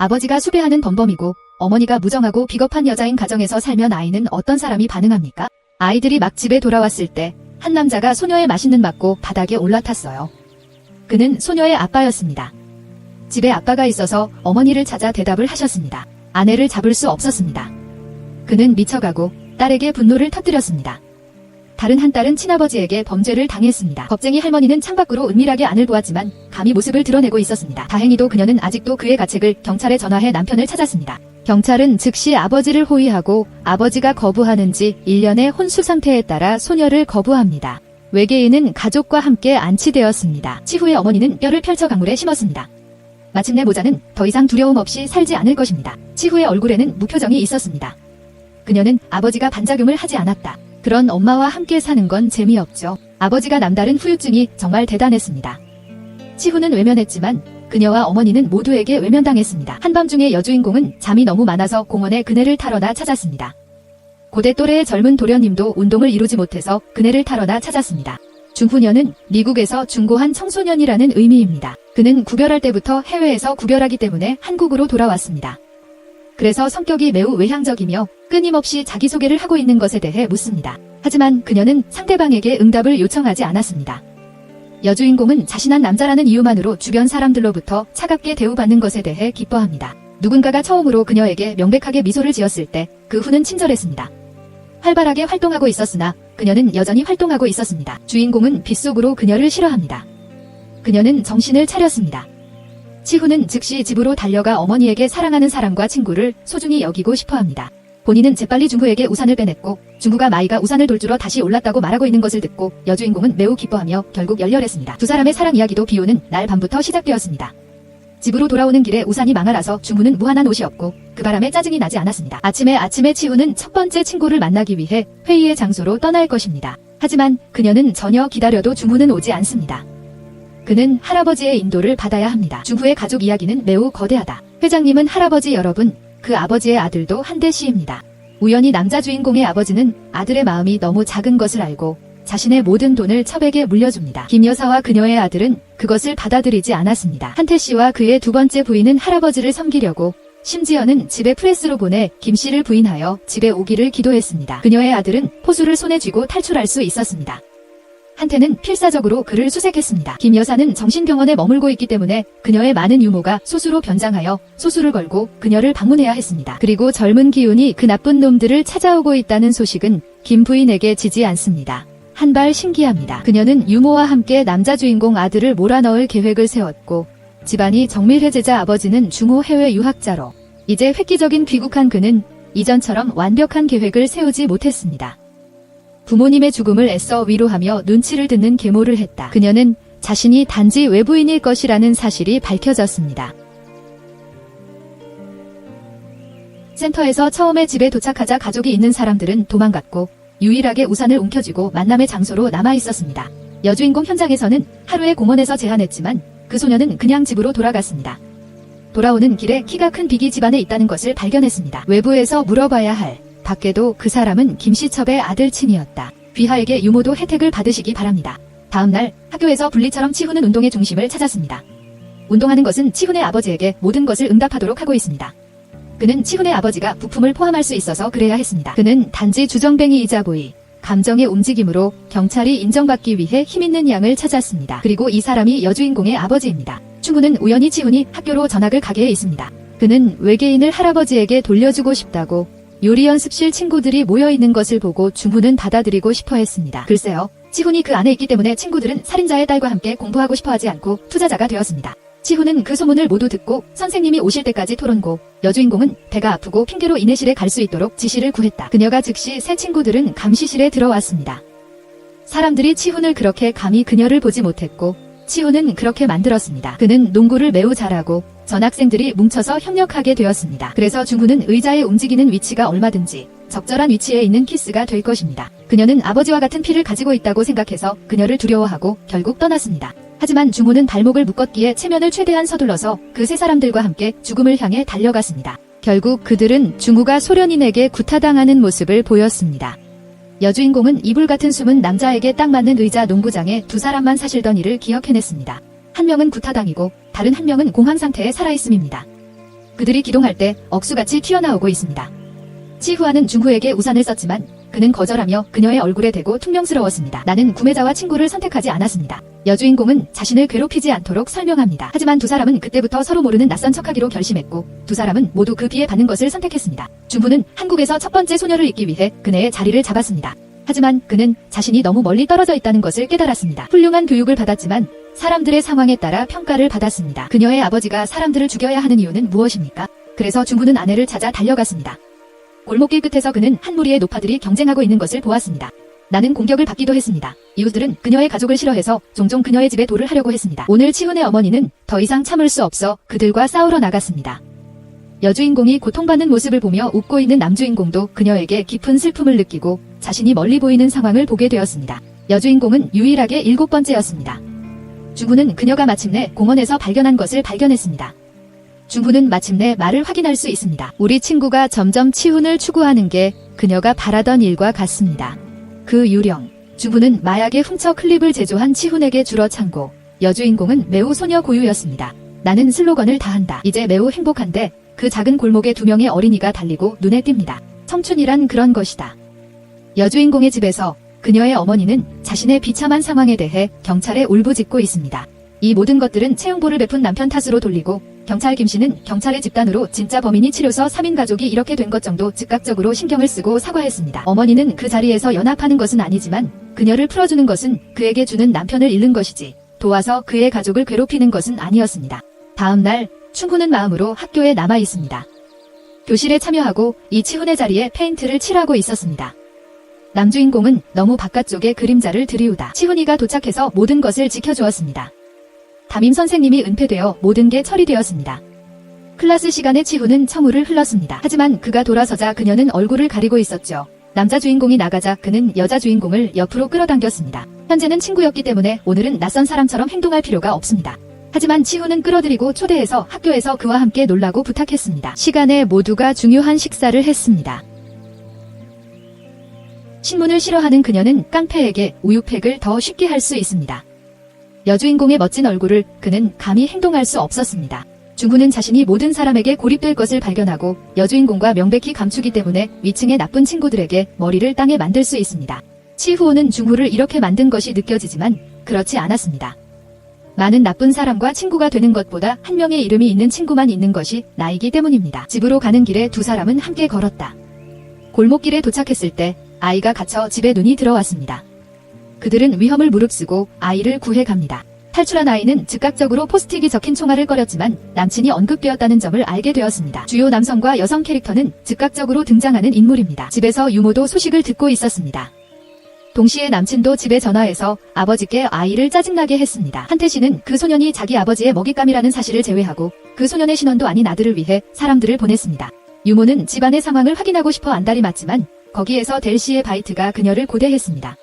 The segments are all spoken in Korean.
아버지가 수배하는 범범이고 어머니가 무정하고 비겁한 여자인 가정에서 살면 아이는 어떤 사람이 반응합니까? 아이들이 막 집에 돌아왔을 때 한 남자가 소녀의 맛있는 맞고 바닥에 올라탔어요. 그는 소녀의 아빠였습니다. 집에 아빠가 있어서 어머니를 찾아 대답을 하셨습니다. 아내를 잡을 수 없었습니다. 그는 미쳐가고 딸에게 분노를 터뜨렸습니다. 다른 한 딸은 친아버지에게 범죄를 당했습니다. 겁쟁이 할머니는 창밖으로 은밀하게 안을 보았지만 감히 모습을 드러내고 있었습니다. 다행히도 그녀는 아직도 그의 가책을 경찰에 전화해 남편을 찾았습니다. 경찰은 즉시 아버지를 호위하고 아버지가 거부하는지 1년의 혼수 상태에 따라 소녀를 거부합니다. 외계인은 가족과 함께 안치되었습니다. 치후의 어머니는 뼈를 펼쳐 강물에 심었습니다. 마침내 모자는 더 이상 두려움 없이 살지 않을 것입니다. 치후의 얼굴에는 무표정이 있었습니다. 그녀는 아버지가 반작용을 하지 않았다. 그런 엄마와 함께 사는 건 재미없죠. 아버지가 남다른 후유증이 정말 대단했습니다. 치후는 외면했지만 그녀와 어머니는 모두에게 외면당했습니다. 한밤중에 여주인공은 잠이 너무 많아서 공원에 그네를 타러나 찾았습니다. 고대 또래의 젊은 도련님도 운동을 이루지 못해서 그네를 타러나 찾았습니다. 중후년은 미국에서 중고한 청소년이라는 의미입니다. 그는 구별할 때부터 해외에서 구별하기 때문에 한국으로 돌아왔습니다. 그래서 성격이 매우 외향적이며 끊임없이 자기소개를 하고 있는 것에 대해 묻습니다. 하지만 그녀는 상대방에게 응답을 요청하지 않았습니다. 여주인공은 자신한 남자라는 이유만으로 주변 사람들로부터 차갑게 대우받는 것에 대해 기뻐합니다. 누군가가 처음으로 그녀에게 명백하게 미소를 지었을 때 그 후는 친절했습니다. 활발하게 활동하고 있었으나 그녀는 여전히 활동하고 있었습니다. 주인공은 빗속으로 그녀를 싫어합니다. 그녀는 정신을 차렸습니다. 치후는 즉시 집으로 달려가 어머니에게 사랑하는 사람과 친구를 소중히 여기고 싶어합니다. 본인은 재빨리 중후에게 우산을 빼냈고 중후가 마이가 우산을 돌주러 다시 올랐다고 말하고 있는 것을 듣고 여주인공은 매우 기뻐하며 결국 열렬했습니다. 두 사람의 사랑 이야기도 비오는 날 밤부터 시작되었습니다. 집으로 돌아오는 길에 우산이 망하라서 중후는 무한한 옷이 없고 그 바람에 짜증이 나지 않았습니다. 아침에 치후는 첫 번째 친구를 만나기 위해 회의의 장소로 떠날 것입니다. 하지만 그녀는 전혀 기다려도 중후는 오지 않습니다. 그는 할아버지의 인도를 받아야 합니다. 중후의 가족 이야기는 매우 거대하다. 회장님은 할아버지 여러분, 그 아버지의 아들도 한대 씨입니다. 우연히 남자 주인공의 아버지는 아들의 마음이 너무 작은 것을 알고 자신의 모든 돈을 첩에게 물려줍니다. 김 여사와 그녀의 아들은 그것을 받아들이지 않았습니다. 한태 씨와 그의 두 번째 부인은 할아버지를 섬기려고 심지어는 집에 프레스로 보내 김 씨를 부인하여 집에 오기를 기도했습니다. 그녀의 아들은 포수를 손에 쥐고 탈출할 수 있었습니다. 한태는 필사적으로 그를 수색했습니다. 김 여사는 정신병원에 머물고 있기 때문에 그녀의 많은 유모가 소수로 변장하여 소수를 걸고 그녀를 방문해야 했습니다. 그리고 젊은 기운이 그 나쁜 놈들을 찾아오고 있다는 소식은 김 부인에게 지지 않습니다. 한발 신기합니다. 그녀는 유모와 함께 남자 주인공 아들을 몰아넣을 계획을 세웠고 집안이 정밀해제자 아버지는 중호 해외 유학자로 이제 획기적인 귀국한 그는 이전처럼 완벽한 계획을 세우지 못했습니다. 부모님의 죽음을 애써 위로하며 눈치를 듣는 계모를 했다. 그녀는 자신이 단지 외부인일 것이라는 사실이 밝혀졌습니다. 센터에서 처음에 집에 도착하자 가족이 있는 사람들은 도망갔고 유일하게 우산을 움켜쥐고 만남의 장소로 남아있었습니다. 여주인공 현장에서는 하루에 공원에서 제한했지만 그 소녀는 그냥 집으로 돌아갔습니다. 돌아오는 길에 키가 큰 빅이 집안에 있다는 것을 발견했습니다. 외부에서 물어봐야 할 밖에도 그 사람은 김씨첩의 아들친이었다. 귀하에게 유모도 혜택을 받으시기 바랍니다. 다음날 학교에서 분리처럼 치후는 운동의 중심을 찾았습니다. 운동하는 것은 치훈의 아버지에게 모든 것을 응답하도록 하고 있습니다. 그는 치훈의 아버지가 부품을 포함할 수 있어서 그래야 했습니다. 그는 단지 주정뱅이이자 고의, 감정의 움직임으로 경찰이 인정받기 위해 힘있는 양을 찾았습니다. 그리고 이 사람이 여주인공의 아버지입니다. 충구는 우연히 치훈이 학교로 전학을 가게 해 있습니다. 그는 외계인을 할아버지에게 돌려주고 싶다고 요리 연습실 친구들이 모여있는 것을 보고 중후는 받아들이고 싶어 했습니다. 글쎄요, 치훈이 그 안에 있기 때문에 친구들은 살인자의 딸과 함께 공부하고 싶어하지 않고 투자자가 되었습니다. 치훈은 그 소문을 모두 듣고 선생님이 오실 때까지 토론고 여주인공은 배가 아프고 핑계로 이내실에 갈 수 있도록 지시를 구했다. 그녀가 즉시 새 친구들은 감시실에 들어왔습니다. 사람들이 치훈을 그렇게 감히 그녀를 보지 못했고 치훈은 그렇게 만들었습니다. 그는 농구를 매우 잘하고 전학생들이 뭉쳐서 협력하게 되었습니다. 그래서 중후는 의자의 움직이는 위치가 얼마든지 적절한 위치에 있는 키스가 될 것입니다. 그녀는 아버지와 같은 피를 가지고 있다고 생각해서 그녀를 두려워하고 결국 떠났습니다. 하지만 중후는 발목을 묶었기에 체면을 최대한 서둘러서 그 세 사람들과 함께 죽음을 향해 달려갔습니다. 결국 그들은 중후가 소련인에게 구타당하는 모습을 보였습니다. 여주인공은 이불 같은 숨은 남자에게 딱 맞는 의자 농구장에 두 사람만 사실던 일을 기억해냈습니다. 한 명은 구타당이고 다른 한 명은 공황 상태에 살아있음입니다. 그들이 기동할 때 억수같이 튀어나오고 있습니다. 치후아는 중후에게 우산을 썼지만 그는 거절하며 그녀의 얼굴에 대고 퉁명스러웠습니다. 나는 구매자와 친구를 선택하지 않았습니다. 여주인공은 자신을 괴롭히지 않도록 설명합니다. 하지만 두 사람은 그때부터 서로 모르는 낯선 척하기로 결심했고 두 사람은 모두 그 비에 받는 것을 선택했습니다. 중후는 한국에서 첫 번째 소녀를 잇기 위해 그네의 자리를 잡았습니다. 하지만 그는 자신이 너무 멀리 떨어져 있다는 것을 깨달았습니다. 훌륭한 교육을 받았지만 사람들의 상황에 따라 평가를 받았습니다. 그녀의 아버지가 사람들을 죽여야 하는 이유는 무엇입니까? 그래서 중후는 아내를 찾아 달려갔습니다. 골목길 끝에서 그는 한 무리의 노파들이 경쟁하고 있는 것을 보았습니다. 나는 공격을 받기도 했습니다. 이웃들은 그녀의 가족을 싫어해서 종종 그녀의 집에 돌을 하려고 했습니다. 오늘 치훈의 어머니는 더 이상 참을 수 없어 그들과 싸우러 나갔습니다. 여주인공이 고통받는 모습을 보며 웃고 있는 남주인공도 그녀에게 깊은 슬픔을 느끼고 자신이 멀리 보이는 상황을 보게 되었습니다. 여주인공은 유일하게 7번째였습니다. 중후는 그녀가 마침내 공원에서 발견한 것을 발견했습니다. 중후는 마침내 말을 확인할 수 있습니다. 우리 친구가 점점 치훈을 추구하는 게 그녀가 바라던 일과 같습니다. 그 유령. 중후는 마약에 훔쳐 클립을 제조한 치훈에게 주러 창고. 여주인공은 매우 소녀 고유였습니다. 나는 슬로건을 다한다. 이제 매우 행복한데 그 작은 골목에 2명의 어린이가 달리고 눈에 띕니다. 청춘이란 그런 것이다. 여주인공의 집에서 그녀의 어머니는 자신의 비참한 상황에 대해 경찰에 울부짖고 있습니다. 이 모든 것들은 채용보를 베푼 남편 탓으로 돌리고 경찰 김씨는 경찰의 집단으로 진짜 범인이 치료서 3인 가족이 이렇게 된 것 정도 즉각적으로 신경을 쓰고 사과했습니다. 어머니는 그 자리에서 연합하는 것은 아니지만 그녀를 풀어주는 것은 그에게 주는 남편을 잃는 것이지 도와서 그의 가족을 괴롭히는 것은 아니었습니다. 다음 날 충후는 마음으로 학교에 남아 있습니다. 교실에 참여하고 이 치훈의 자리에 페인트를 칠하고 있었습니다. 남주인공은 너무 바깥쪽에 그림자를 들이우다. 치훈이가 도착해서 모든 것을 지켜주었습니다. 담임 선생님이 은폐되어 모든 게 처리되었습니다. 클래스 시간에 치훈은 청우를 흘렀습니다. 하지만 그가 돌아서자 그녀는 얼굴을 가리고 있었죠. 남자 주인공이 나가자 그는 여자 주인공을 옆으로 끌어당겼습니다. 현재는 친구였기 때문에 오늘은 낯선 사람처럼 행동할 필요가 없습니다. 하지만 치훈은 끌어들이고 초대해서 학교에서 그와 함께 놀라고 부탁했습니다. 시간에 모두가 중요한 식사를 했습니다. 신문을 싫어하는 그녀는 깡패에게 우유팩을 더 쉽게 할 수 있습니다. 여주인공의 멋진 얼굴을 그는 감히 행동할 수 없었습니다. 중후는 자신이 모든 사람에게 고립될 것을 발견하고 여주인공과 명백히 감추기 때문에 위층의 나쁜 친구들에게 머리를 땅에 만들 수 있습니다. 치후오는 중후를 이렇게 만든 것이 느껴지지만 그렇지 않았습니다. 많은 나쁜 사람과 친구가 되는 것보다 한 명의 이름이 있는 친구만 있는 것이 나이기 때문입니다. 집으로 가는 길에 두 사람은 함께 걸었다. 골목길에 도착했을 때 아이가 갇혀 집에 눈이 들어왔습니다. 그들은 위험을 무릅쓰고 아이를 구해갑니다. 탈출한 아이는 즉각적으로 포스틱이 적힌 총알을 꺼렸지만 남친이 언급되었다는 점을 알게 되었습니다. 주요 남성과 여성 캐릭터는 즉각적으로 등장하는 인물입니다. 집에서 유모도 소식을 듣고 있었습니다. 동시에 남친도 집에 전화해서 아버지께 아이를 짜증나게 했습니다. 한태 씨는 그 소년이 자기 아버지의 먹잇감이라는 사실을 제외하고 그 소년의 신원도 아닌 아들을 위해 사람들을 보냈습니다. 유모는 집안의 상황을 확인하고 싶어 안달이 맞지만 거기에서 델 씨의 바이트가 그녀를 고대했습니다.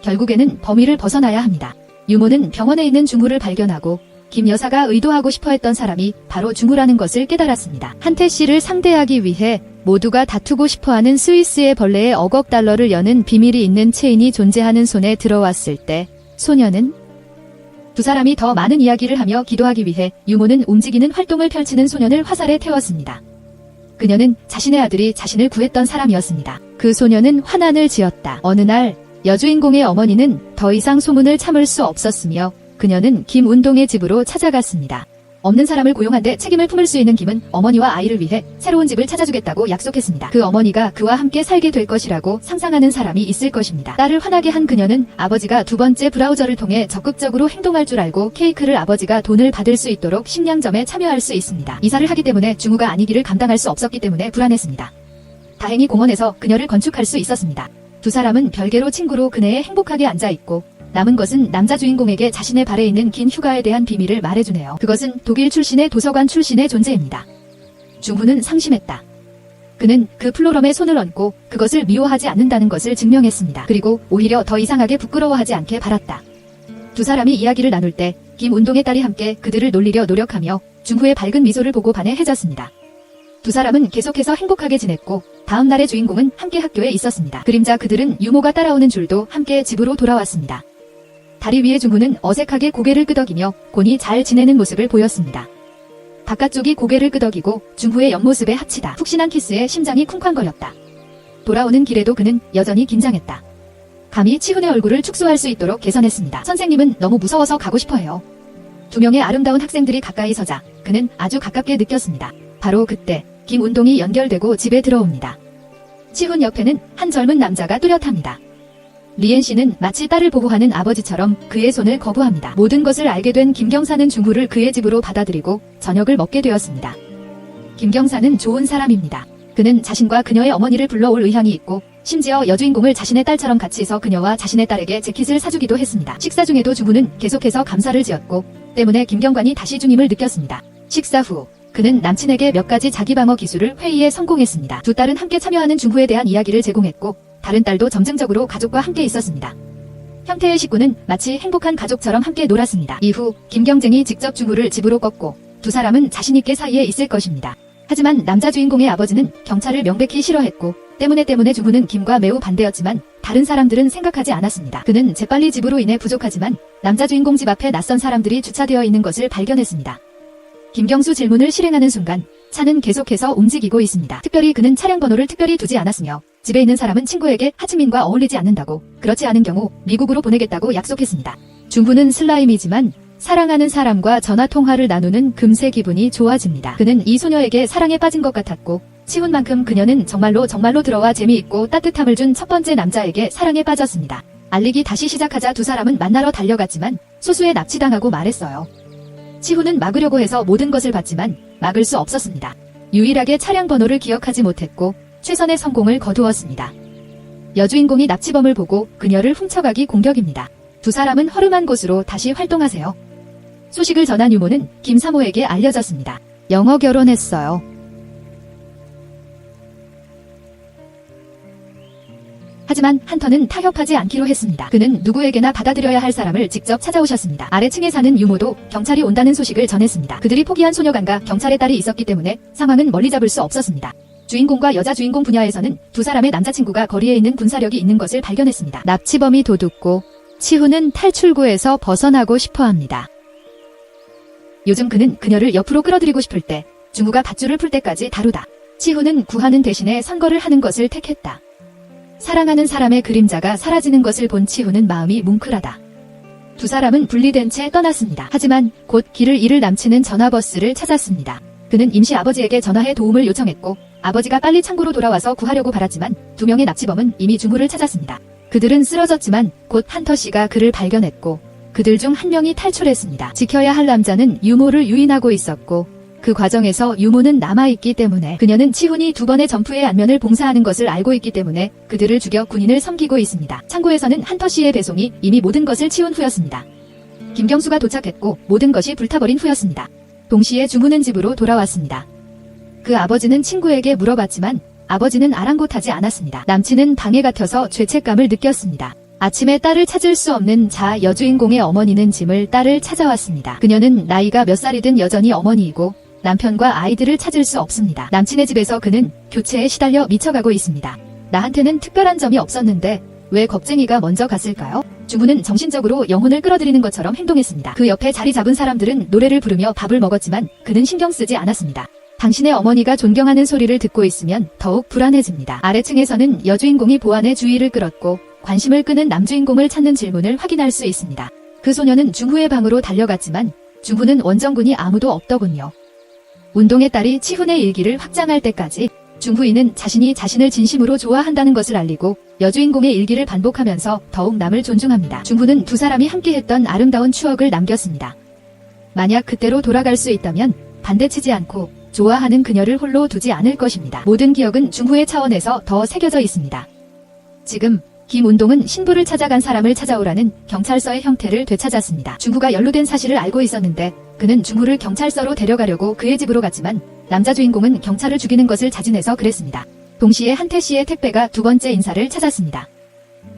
결국에는 범위를 벗어나야 합니다. 유모는 병원에 있는 중후를 발견하고 김 여사가 의도하고 싶어 했던 사람이 바로 중후라는 것을 깨달았습니다. 한태 씨를 상대하기 위해 모두가 다투고 싶어하는 스위스의 벌레에 억억 달러를 여는 비밀이 있는 체인이 존재하는 손에 들어왔을 때 소녀는 두 사람이 더 많은 이야기를 하며 기도하기 위해 유모는 움직이는 활동을 펼치는 소년을 화살에 태웠습니다. 그녀는 자신의 아들이 자신을 구했던 사람이었습니다. 그 소년은 환한을 지었다. 어느 날 여주인공의 어머니는 더 이상 소문을 참을 수 없었으며 그녀는 김운동의 집으로 찾아갔습니다. 없는 사람을 고용한 데 책임을 품을 수 있는 김은 어머니와 아이를 위해 새로운 집을 찾아주겠다고 약속했습니다. 그 어머니가 그와 함께 살게 될 것이라고 상상하는 사람이 있을 것입니다. 딸을 화나게 한 그녀는 아버지가 두 번째 브라우저를 통해 적극적으로 행동할 줄 알고 케이크를 아버지가 돈을 받을 수 있도록 식량점에 참여할 수 있습니다. 이사를 하기 때문에 중후가 아니기를 감당할 수 없었기 때문에 불안했습니다. 다행히 공원에서 그녀를 건축할 수 있었습니다. 두 사람은 별개로 친구로 그네에 행복하게 앉아있고 남은 것은 남자 주인공에게 자신의 발에 있는 긴 휴가에 대한 비밀을 말해주네요. 그것은 독일 출신의 도서관 출신의 존재입니다. 중후는 상심했다. 그는 그 플로럼에 손을 얹고 그것을 미워하지 않는다는 것을 증명했습니다. 그리고 오히려 더 이상하게 부끄러워하지 않게 바랐다. 두 사람이 이야기를 나눌 때 김운동의 딸이 함께 그들을 놀리려 노력하며 중후의 밝은 미소를 보고 반해해졌습니다. 두 사람은 계속해서 행복하게 지냈고 다음 날의 주인공은 함께 학교에 있었습니다. 그림자 그들은 유모가 따라오는 줄도 함께 집으로 돌아왔습니다. 다리 위에 중후는 어색하게 고개를 끄덕이며 곤히 잘 지내는 모습을 보였습니다. 바깥쪽이 고개를 끄덕이고 중후의 옆모습에 합치다. 푹신한 키스에 심장이 쿵쾅거렸다. 돌아오는 길에도 그는 여전히 긴장했다. 감히 치훈의 얼굴을 축소할 수 있도록 개선했습니다. 선생님은 너무 무서워서 가고 싶어해요. 두 명의 아름다운 학생들이 가까이 서자 그는 아주 가깝게 느꼈습니다. 바로 그때 김운동이 연결되고 집에 들어옵니다. 치훈 옆에는 한 젊은 남자가 뚜렷합니다. 리엔 씨는 마치 딸을 보호하는 아버지처럼 그의 손을 거부합니다. 모든 것을 알게 된 김경사는 중후를 그의 집으로 받아들이고 저녁을 먹게 되었습니다. 김경사는 좋은 사람입니다. 그는 자신과 그녀의 어머니를 불러올 의향이 있고 심지어 여주인공을 자신의 딸처럼 같이 해서 그녀와 자신의 딸에게 재킷을 사주기도 했습니다. 식사 중에도 중후는 계속해서 감사를 지었고 때문에 김경관이 다시 중임을 느꼈습니다. 식사 후 그는 남친에게 몇 가지 자기 방어 기술을 회의에 성공했습니다. 두 딸은 함께 참여하는 중후에 대한 이야기를 제공했고 다른 딸도 점증적으로 가족과 함께 있었습니다. 형태의 식구는 마치 행복한 가족처럼 함께 놀았습니다. 이후 김경쟁이 직접 중후를 집으로 꺾고 두 사람은 자신있게 사이에 있을 것입니다. 하지만 남자 주인공의 아버지는 경찰을 명백히 싫어했고 때문에 중후는 김과 매우 반대였지만 다른 사람들은 생각하지 않았습니다. 그는 재빨리 집으로 인해 부족하지만 남자 주인공 집 앞에 낯선 사람들이 주차되어 있는 것을 발견했습니다. 김경수 질문을 실행하는 순간 차는 계속해서 움직이고 있습니다. 특별히 그는 차량 번호를 특별히 두지 않았으며 집에 있는 사람은 친구에게 하치민과 어울리지 않는다고 그렇지 않은 경우 미국으로 보내겠다고 약속했습니다. 중후는 슬라임이지만 사랑하는 사람과 전화통화를 나누는 금세 기분이 좋아집니다. 그는 이 소녀에게 사랑에 빠진 것 같았고 치훈만큼 그녀는 정말로 들어와 재미있고 따뜻함을 준 첫 번째 남자에게 사랑에 빠졌습니다. 알릭이 다시 시작하자 두 사람은 만나러 달려갔지만 소수에 납치당하고 말했어요. 치훈은 막으려고 해서 모든 것을 봤지만 막을 수 없었습니다. 유일하게 차량 번호를 기억하지 못했고 최선의 성공을 거두었습니다. 여주인공이 납치범을 보고 그녀를 훔쳐가기 공격입니다. 두 사람은 허름한 곳으로 다시 활동하세요. 소식을 전한 유모는 김사모에게 알려졌습니다. 영어 결혼했어요. 하지만 한터는 타협하지 않기로 했습니다. 그는 누구에게나 받아들여야 할 사람을 직접 찾아오셨습니다. 아래층에 사는 유모도 경찰이 온다는 소식을 전했습니다. 그들이 포기한 소녀간과 경찰의 딸이 있었기 때문에 상황은 멀리 잡을 수 없었습니다. 주인공과 여자 주인공 분야에서는 두 사람의 남자친구가 거리에 있는 군사력이 있는 것을 발견했습니다. 납치범이 도둑고 치훈은 탈출구에서 벗어나고 싶어합니다. 요즘 그는 그녀를 옆으로 끌어들이고 싶을 때 중후가 밧줄을 풀 때까지 다루다. 치훈은 구하는 대신에 선거를 하는 것을 택했다. 사랑하는 사람의 그림자가 사라지는 것을 본 치훈은 마음이 뭉클하다. 두 사람은 분리된 채 떠났습니다. 하지만 곧 길을 잃을 남친은 전화버스를 찾았습니다. 그는 임시 아버지에게 전화해 도움을 요청했고 아버지가 빨리 창고로 돌아와서 구하려고 바랐지만 두 명의 납치범은 이미 중후를 찾았습니다. 그들은 쓰러졌지만 곧 한터 씨가 그를 발견했고 그들 중 한 명이 탈출했습니다. 지켜야 할 남자는 유모를 유인하고 있었고 그 과정에서 유모는 남아있기 때문에 그녀는 치훈이 두 번의 점프의 안면을 봉사하는 것을 알고 있기 때문에 그들을 죽여 군인을 섬기고 있습니다. 창고에서는 한터 씨의 배송이 이미 모든 것을 치운 후였습니다. 김경수가 도착했고 모든 것이 불타버린 후였습니다. 동시에 중후는 집으로 돌아왔습니다. 그 아버지는 친구에게 물어봤지만 아버지는 아랑곳하지 않았습니다. 남친은 방해 같아서 죄책감을 느꼈습니다. 아침에 딸을 찾을 수 없는 여주인공의 어머니는 짐을 딸을 찾아왔습니다. 그녀는 나이가 몇 살이든 여전히 어머니이고 남편과 아이들을 찾을 수 없습니다. 남친의 집에서 그는 교체에 시달려 미쳐가고 있습니다. 나한테는 특별한 점이 없었는데 왜 겁쟁이가 먼저 갔을까요? 중후는 정신적으로 영혼을 끌어들이는 것처럼 행동했습니다. 그 옆에 자리 잡은 사람들은 노래를 부르며 밥을 먹었지만 그는 신경 쓰지 않았습니다. 당신의 어머니가 존경하는 소리를 듣고 있으면 더욱 불안해집니다. 아래층에서는 여주인공이 보안의 주의를 끌었고 관심을 끄는 남주인공을 찾는 질문을 확인할 수 있습니다. 그 소녀는 중후의 방으로 달려갔지만 중후는 원정군이 아무도 없더군요. 운동의 딸이 치훈의 일기를 확장할 때까지 중후인은 자신이 자신을 진심으로 좋아한다는 것을 알리고 여주인공의 일기를 반복하면서 더욱 남을 존중합니다. 중후는 두 사람이 함께했던 아름다운 추억을 남겼습니다. 만약 그때로 돌아갈 수 있다면 반대치지 않고 좋아하는 그녀를 홀로 두지 않을 것입니다. 모든 기억은 중후의 차원에서 더 새겨져 있습니다. 지금 김운동은 신부를 찾아간 사람을 찾아오라는 경찰서의 형태를 되찾았습니다. 중후가 연루된 사실을 알고 있었는데 그는 중후를 경찰서로 데려가려고 그의 집으로 갔지만 남자 주인공은 경찰을 죽이는 것을 자진해서 그랬습니다. 동시에 한태 씨의 택배가 두 번째 인사를 찾았습니다.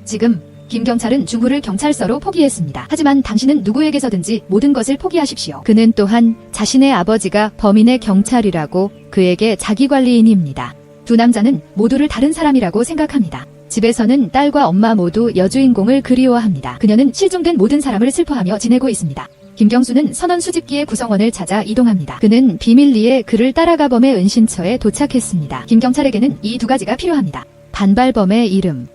지금 김 경찰은 중후를 경찰서로 포기했습니다. 하지만 당신은 누구에게서든지 모든 것을 포기하십시오. 그는 또한 자신의 아버지가 범인의 경찰이라고 그에게 자기관리인입니다. 두 남자는 모두를 다른 사람이라고 생각합니다. 집에서는 딸과 엄마 모두 여주인공을 그리워합니다. 그녀는 실종된 모든 사람을 슬퍼하며 지내고 있습니다. 김경수는 선원 수집기의 구성원을 찾아 이동합니다. 그는 비밀리에 그를 따라가 범의 은신처에 도착했습니다. 김경찰에게는 이 두 가지가 필요합니다. 반발범의 이름.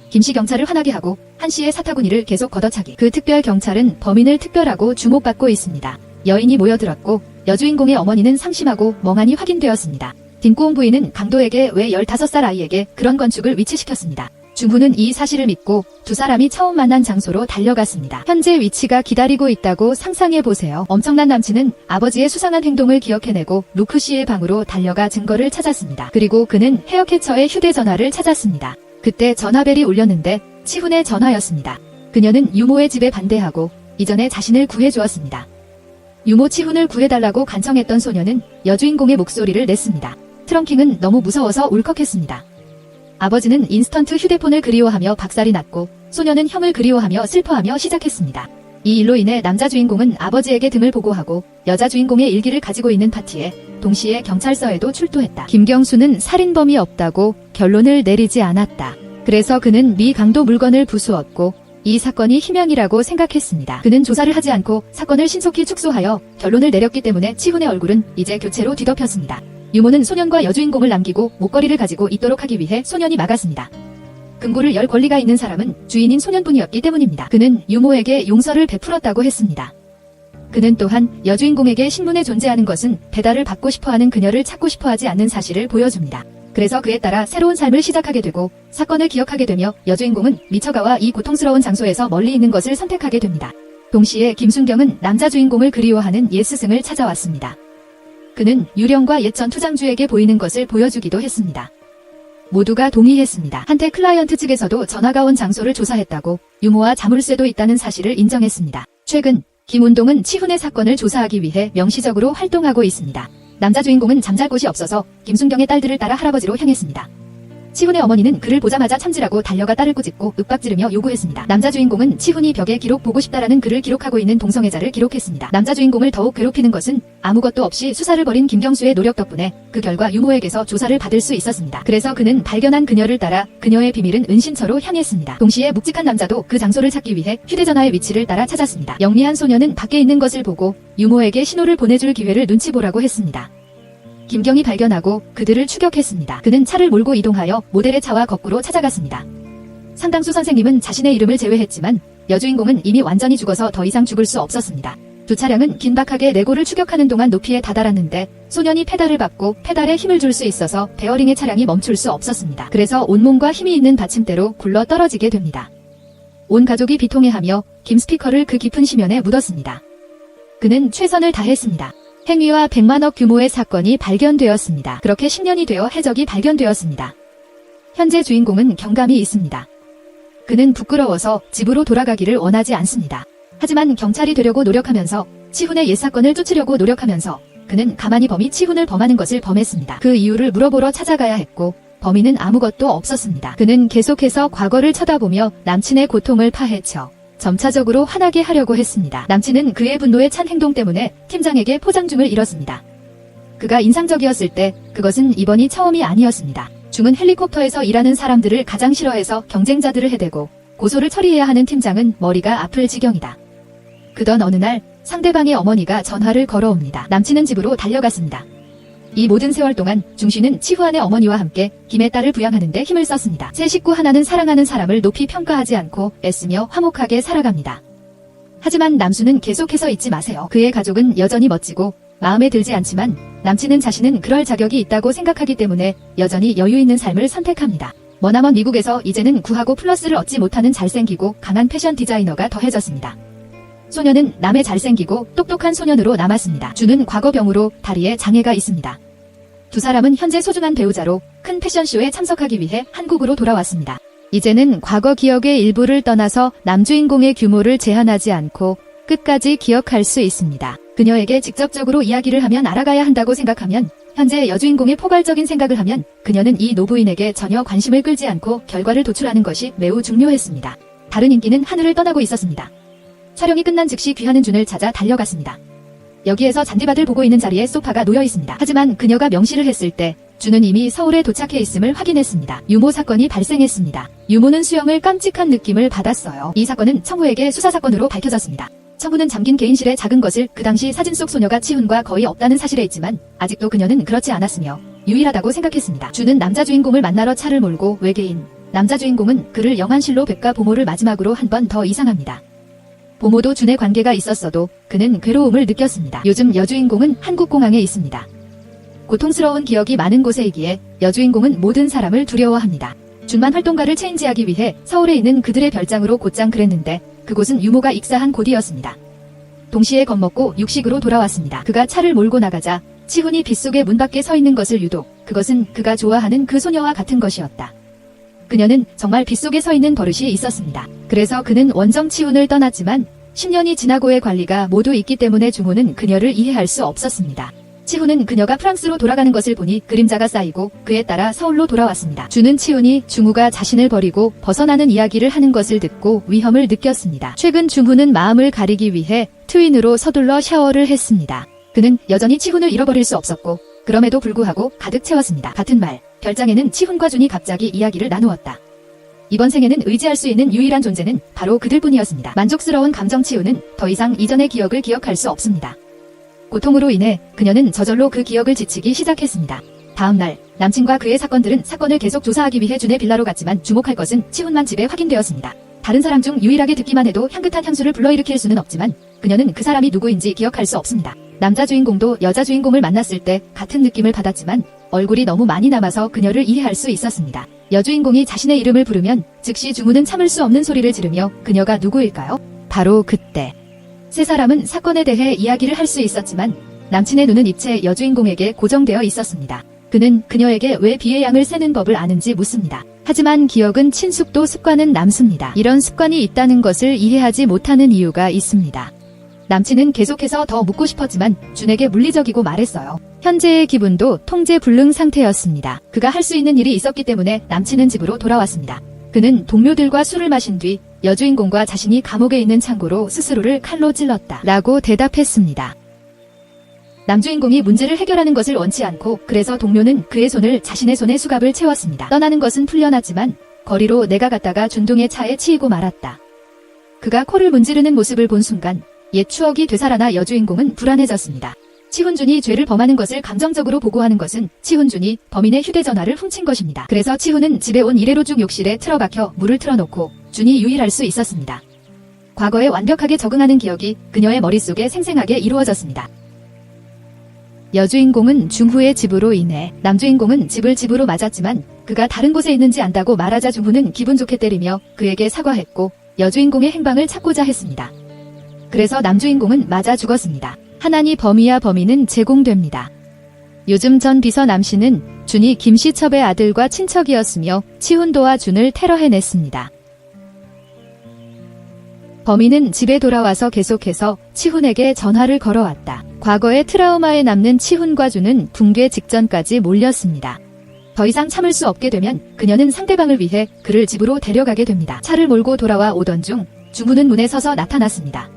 김씨 경찰을 화나게 하고 한씨의 사타구니를 계속 걷어차기. 그 특별 경찰은 범인을 특별하고 주목받고 있습니다. 여인이 모여들었고 여주인공의 어머니는 상심하고 멍하니 확인되었습니다. 딩꼬옹 부인은 강도에게 왜 15살 아이에게 그런 건축을 위치시켰습니다. 주부는 이 사실을 믿고 두 사람이 처음 만난 장소로 달려갔습니다. 현재 위치가 기다리고 있다고 상상해보세요. 엄청난 남친은 아버지의 수상한 행동을 기억해내고 루크 씨의 방으로 달려가 증거를 찾았습니다. 그리고 그는 헤어캐쳐의 휴대전화를 찾았습니다. 그때 전화벨이 울렸는데 치훈의 전화였습니다. 그녀는 유모의 집에 반대하고 이전에 자신을 구해주었습니다. 유모 치훈을 구해달라고 간청했던 소녀는 여주인공의 목소리를 냈습니다. 트렁킹은 너무 무서워서 울컥했습니다. 아버지는 인스턴트 휴대폰을 그리워하며 박살이 났고 소녀는 형을 그리워하며 슬퍼하며 시작했습니다. 이 일로 인해 남자 주인공은 아버지에게 등을 보고하고 여자 주인공의 일기를 가지고 있는 파티에 동시에 경찰서에도 출두했다. 김경수는 살인범이 없다고 결론을 내리지 않았다. 그래서 그는 미 강도 물건을 부수었고 이 사건이 희명이라고 생각했습니다. 그는 조사를 하지 않고 사건을 신속히 축소하여 결론을 내렸기 때문에 치훈의 얼굴은 이제 교체로 뒤덮였습니다. 유모는 소년과 여주인공을 남기고 목걸이를 가지고 있도록 하기 위해 소년이 막았습니다. 금고를 열 권리가 있는 사람은 주인인 소년뿐이었기 때문입니다. 그는 유모에게 용서를 베풀었다고 했습니다. 그는 또한 여주인공에게 신문에 존재하는 것은 배달을 받고 싶어하는 그녀를 찾고 싶어하지 않는 사실을 보여줍니다. 그래서 그에 따라 새로운 삶을 시작하게 되고 사건을 기억하게 되며 여주인공은 미쳐가와 이 고통스러운 장소에서 멀리 있는 것을 선택하게 됩니다. 동시에 김순경은 남자 주인공을 그리워하는 옛 스승을 찾아왔습니다. 그는 유령과 옛 전투장주에게 보이는 것을 보여주기도 했습니다. 모두가 동의했습니다. 한때 클라이언트 측에서도 전화가 온 장소를 조사했다고 유모와 자물쇠도 있다는 사실을 인정했습니다. 최근 김운동은 치훈의 사건을 조사하기 위해 명시적으로 활동하고 있습니다. 남자 주인공은 잠잘 곳이 없어서 김순경의 딸들을 따라 할아버지로 향했습니다. 치훈의 어머니는 그를 보자마자 참지라고 달려가 딸을 꾸짖고 윽박지르며 요구했습니다. 남자 주인공은 치훈이 벽에 기록 보고 싶다라는 글을 기록하고 있는 동성애자를 기록했습니다. 남자 주인공을 더욱 괴롭히는 것은 아무것도 없이 수사를 벌인 김경수의 노력 덕분에 그 결과 유모에게서 조사를 받을 수 있었습니다. 그래서 그는 발견한 그녀를 따라 그녀의 비밀은 은신처로 향했습니다. 동시에 묵직한 남자도 그 장소를 찾기 위해 휴대전화의 위치를 따라 찾았습니다. 영리한 소녀는 밖에 있는 것을 보고 유모에게 신호를 보내줄 기회를 눈치 보라고 했습니다. 김경이 발견하고 그들을 추격했습니다. 그는 차를 몰고 이동하여 모델의 차와 거꾸로 찾아갔습니다. 상당수 선생님은 자신의 이름을 제외했지만 여주인공은 이미 완전히 죽어서 더 이상 죽을 수 없었습니다. 두 차량은 긴박하게 레고를 추격하는 동안 높이에 다다랐는데 소년이 페달을 밟고 페달에 힘을 줄 수 있어서 베어링의 차량이 멈출 수 없었습니다. 그래서 온몸과 힘이 있는 받침대로 굴러 떨어지게 됩니다. 온 가족이 비통해하며 김 스피커를 그 깊은 심연에 묻었습니다. 그는 최선을 다했습니다. 행위와 100만억 규모의 사건이 발견되었습니다. 그렇게 10년이 되어 해적이 발견되었습니다. 현재 주인공은 경감이 있습니다. 그는 부끄러워서 집으로 돌아가기를 원하지 않습니다. 하지만 경찰이 되려고 노력하면서 치훈의 옛 사건을 쫓으려고 노력하면서 그는 가만히 범이 치훈을 범하는 것을 범했습니다. 그 이유를 물어보러 찾아가야 했고 범인은 아무것도 없었습니다. 그는 계속해서 과거를 쳐다보며 남친의 고통을 파헤쳐 점차적으로 화나게 하려고 했습니다. 남친은 그의 분노에 찬 행동 때문에 팀장에게 포장중을 잃었습니다. 그가 인상적이었을 때 그것은 이번이 처음이 아니었습니다. 중은 헬리콥터에서 일하는 사람들을 가장 싫어해서 경쟁자들을 해대고 고소를 처리해야 하는 팀장은 머리가 아플 지경이다. 그던 어느 날 상대방의 어머니가 전화를 걸어옵니다. 남친은 집으로 달려갔습니다. 이 모든 세월 동안 중씨는 치후안의 어머니와 함께 김의 딸을 부양하는데 힘을 썼습니다. 새 식구 하나는 사랑하는 사람을 높이 평가하지 않고 애쓰며 화목하게 살아갑니다. 하지만 남수는 계속해서 잊지 마세요. 그의 가족은 여전히 멋지고 마음에 들지 않지만 남친은 자신은 그럴 자격이 있다고 생각하기 때문에 여전히 여유 있는 삶을 선택합니다. 머나먼 미국에서 이제는 구하고 플러스를 얻지 못하는 잘생기고 강한 패션 디자이너가 더해졌습니다. 소녀는 남의 잘생기고 똑똑한 소년으로 남았습니다. 주는 과거병으로 다리에 장애가 있습니다. 두 사람은 현재 소중한 배우자로 큰 패션쇼에 참석하기 위해 한국으로 돌아왔습니다. 이제는 과거 기억의 일부를 떠나서 남주인공의 규모를 제한하지 않고 끝까지 기억할 수 있습니다. 그녀에게 직접적으로 이야기를 하면 알아가야 한다고 생각하면 현재 여주인공의 포괄적인 생각을 하면 그녀는 이 노부인에게 전혀 관심을 끌지 않고 결과를 도출하는 것이 매우 중요했습니다. 다른 인기는 하늘을 떠나고 있었습니다. 촬영이 끝난 즉시 귀하는 준을 찾아 달려갔습니다. 여기에서 잔디밭을 보고 있는 자리에 소파가 놓여 있습니다. 하지만 그녀가 명시를 했을 때 주는 이미 서울에 도착해 있음을 확인했습니다. 유모 사건이 발생했습니다. 유모는 수영을 깜찍한 느낌을 받았어요. 이 사건은 청후에게 수사사건으로 밝혀졌습니다. 청후는 잠긴 개인실의 작은 것을 그 당시 사진 속 소녀가 치훈과 거의 없다는 사실에 있지만 아직도 그녀는 그렇지 않았으며 유일하다고 생각했습니다. 주는 남자 주인공을 만나러 차를 몰고 외계인 남자 주인공은 그를 영안실로 뵙가 보모를 마지막으로 한 번 더 이상합니다. 보모도 준의 관계가 있었어도 그는 괴로움을 느꼈습니다. 요즘 여주인공은 한국공항에 있습니다. 고통스러운 기억이 많은 곳에이기에 여주인공은 모든 사람을 두려워합니다. 준만 활동가를 체인지하기 위해 서울에 있는 그들의 별장으로 곧장 그랬는데 그곳은 유모가 익사한 곳이었습니다. 동시에 겁먹고 육식으로 돌아왔습니다. 그가 차를 몰고 나가자 치훈이 빗속에 문 밖에 서 있는 것을 유독 그것은 그가 좋아하는 그 소녀와 같은 것이었다. 그녀는 정말 빗속에 서 있는 버릇이 있었습니다. 그래서 그는 원정 치훈을 떠났지만 10년이 지나고의 관리가 모두 있기 때문에 중호는 그녀를 이해할 수 없었습니다. 치훈은 그녀가 프랑스로 돌아가는 것을 보니 그림자가 쌓이고 그에 따라 서울로 돌아왔습니다. 주는 치훈이 중후가 자신을 버리고 벗어나는 이야기를 하는 것을 듣고 위험을 느꼈습니다. 최근 중후는 마음을 가리기 위해 트윈으로 서둘러 샤워를 했습니다. 그는 여전히 치훈을 잃어버릴 수 없었고 그럼에도 불구하고 가득 채웠습니다. 같은 말, 별장에는 치훈과 준이 갑자기 이야기를 나누었다. 이번 생에는 의지할 수 있는 유일한 존재는 바로 그들뿐이었습니다. 만족스러운 감정 치훈은 더 이상 이전의 기억을 기억할 수 없습니다. 고통으로 인해 그녀는 저절로 그 기억을 지치기 시작했습니다. 다음 날 남친과 그의 사건들은 사건을 계속 조사하기 위해 준의 빌라로 갔지만 주목할 것은 치훈만 집에 확인되었습니다. 다른 사람 중 유일하게 듣기만 해도 향긋한 향수를 불러일으킬 수는 없지만 그녀는 그 사람이 누구인지 기억할 수 없습니다. 남자 주인공도 여자 주인공을 만났을 때 같은 느낌을 받았지만 얼굴이 너무 많이 남아서 그녀를 이해할 수 있었습니다. 여주인공이 자신의 이름을 부르면 즉시 중후는 참을 수 없는 소리를 지르며 그녀가 누구일까요? 바로 그때 세 사람은 사건에 대해 이야기를 할 수 있었지만 남친의 눈은 입체 여주인공에게 고정되어 있었습니다. 그는 그녀에게 왜 비의 양을 세는 법을 아는지 묻습니다. 하지만 기억은 친숙도 습관은 남습니다. 이런 습관이 있다는 것을 이해하지 못하는 이유가 있습니다. 남친은 계속해서 더 묻고 싶었지만 준에게 물리적이고 말했어요. 현재의 기분도 통제 불능 상태였습니다. 그가 할 수 있는 일이 있었기 때문에 남친은 집으로 돌아왔습니다. 그는 동료들과 술을 마신 뒤 여주인공과 자신이 감옥에 있는 창고로 스스로를 칼로 찔렀다 라고 대답했습니다. 남주인공이 문제를 해결하는 것을 원치 않고 그래서 동료는 그의 손을 자신의 손에 수갑을 채웠습니다. 떠나는 것은 풀려났지만 거리로 내가 갔다가 준동의 차에 치이고 말았다. 그가 코를 문지르는 모습을 본 순간 옛 추억이 되살아나 여주인공은 불안해졌습니다. 치훈준이 죄를 범하는 것을 감정적으로 보고하는 것은 치훈준이 범인의 휴대전화를 훔친 것입니다. 그래서 치훈은 집에 온 이래로 중 욕실에 틀어박혀 물을 틀어놓고 준이 유일할 수 있었습니다. 과거에 완벽하게 적응하는 기억이 그녀의 머릿속에 생생하게 이루어졌습니다. 여주인공은 중후의 집으로 인해 남주인공은 집으로 맞았지만 그가 다른 곳에 있는지 안다고 말하자 중후는 기분 좋게 때리며 그에게 사과했고 여주인공의 행방을 찾고자 했습니다. 그래서 남주인공은 맞아 죽었습니다. 하나니 범이야 범인은 제공됩니다. 요즘 전 비서 남씨는 준이 김씨첩의 아들과 친척이었으며 치훈도와 준을 테러해냈습니다. 범인은 집에 돌아와서 계속해서 치훈에게 전화를 걸어왔다. 과거의 트라우마에 남는 치훈과 준은 붕괴 직전까지 몰렸습니다. 더 이상 참을 수 없게 되면 그녀는 상대방을 위해 그를 집으로 데려가게 됩니다. 차를 몰고 돌아와 오던 중 중후는 문에 서서 나타났습니다.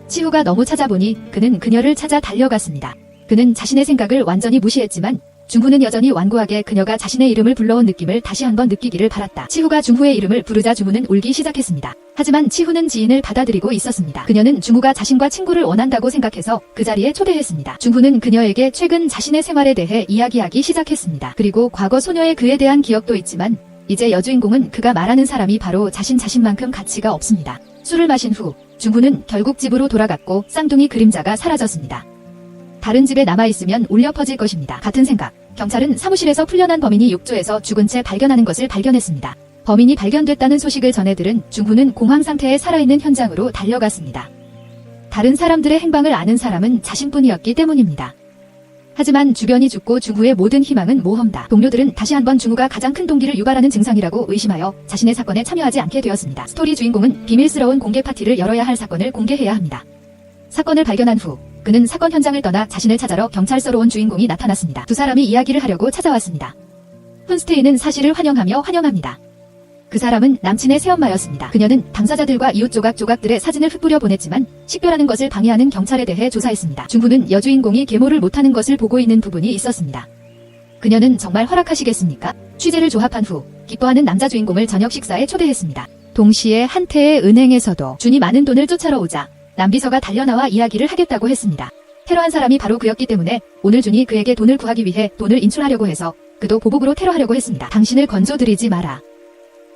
치후가 너무 찾아보니 그는 그녀를 찾아 달려갔습니다. 그는 자신의 생각을 완전히 무시했지만 중후는 여전히 완고하게 그녀가 자신의 이름을 불러온 느낌을 다시 한번 느끼기를 바랐다. 치후가 중후의 이름을 부르자 중후는 울기 시작했습니다. 하지만 치후는 지인을 받아들이고 있었습니다. 그녀는 중후가 자신과 친구를 원한다고 생각해서 그 자리에 초대했습니다. 중후는 그녀에게 최근 자신의 생활에 대해 이야기하기 시작했습니다. 그리고 과거 소녀의 그에 대한 기억도 있지만 이제 여주인공은 그가 말하는 사람이 바로 자신만큼 가치가 없습니다. 술을 마신 후 중후는 결국 집으로 돌아갔고 쌍둥이 그림자가 사라졌습니다. 다른 집에 남아있으면 울려 퍼질 것입니다. 같은 생각. 경찰은 사무실에서 풀려난 범인이 욕조에서 죽은 채 발견하는 것을 발견했습니다. 범인이 발견됐다는 소식을 전해 들은 중후는 공황 상태에 살아있는 현장으로 달려갔습니다. 다른 사람들의 행방을 아는 사람은 자신뿐이었기 때문입니다. 하지만 주변이 죽고 중후의 모든 희망은 모험다. 동료들은 다시 한번 중후가 가장 큰 동기를 유발하는 증상이라고 의심하여 자신의 사건에 참여하지 않게 되었습니다. 스토리 주인공은 비밀스러운 공개 파티를 열어야 할 사건을 공개해야 합니다. 사건을 발견한 후 그는 사건 현장을 떠나 자신을 찾아러 경찰서로 온 주인공이 나타났습니다. 두 사람이 이야기를 하려고 찾아왔습니다. 훈스테인은 사실을 환영합니다. 그 사람은 남친의 새엄마였습니다. 그녀는 당사자들과 이웃 조각들의 사진을 흩뿌려 보냈지만 식별하는 것을 방해하는 경찰에 대해 조사했습니다. 중후는 여주인공이 계모를 못하는 것을 보고 있는 부분이 있었습니다. 그녀는 정말 허락하시겠습니까? 취재를 조합한 후 기뻐하는 남자 주인공을 저녁 식사에 초대했습니다. 동시에 한태의 은행에서도 준이 많은 돈을 쫓아러 오자 남비서가 달려나와 이야기를 하겠다고 했습니다. 테러한 사람이 바로 그였기 때문에 오늘 준이 그에게 돈을 구하기 위해 돈을 인출하려고 해서 그도 보복으로 테러하려고 했습니다. 당신을 건져드리지 마라.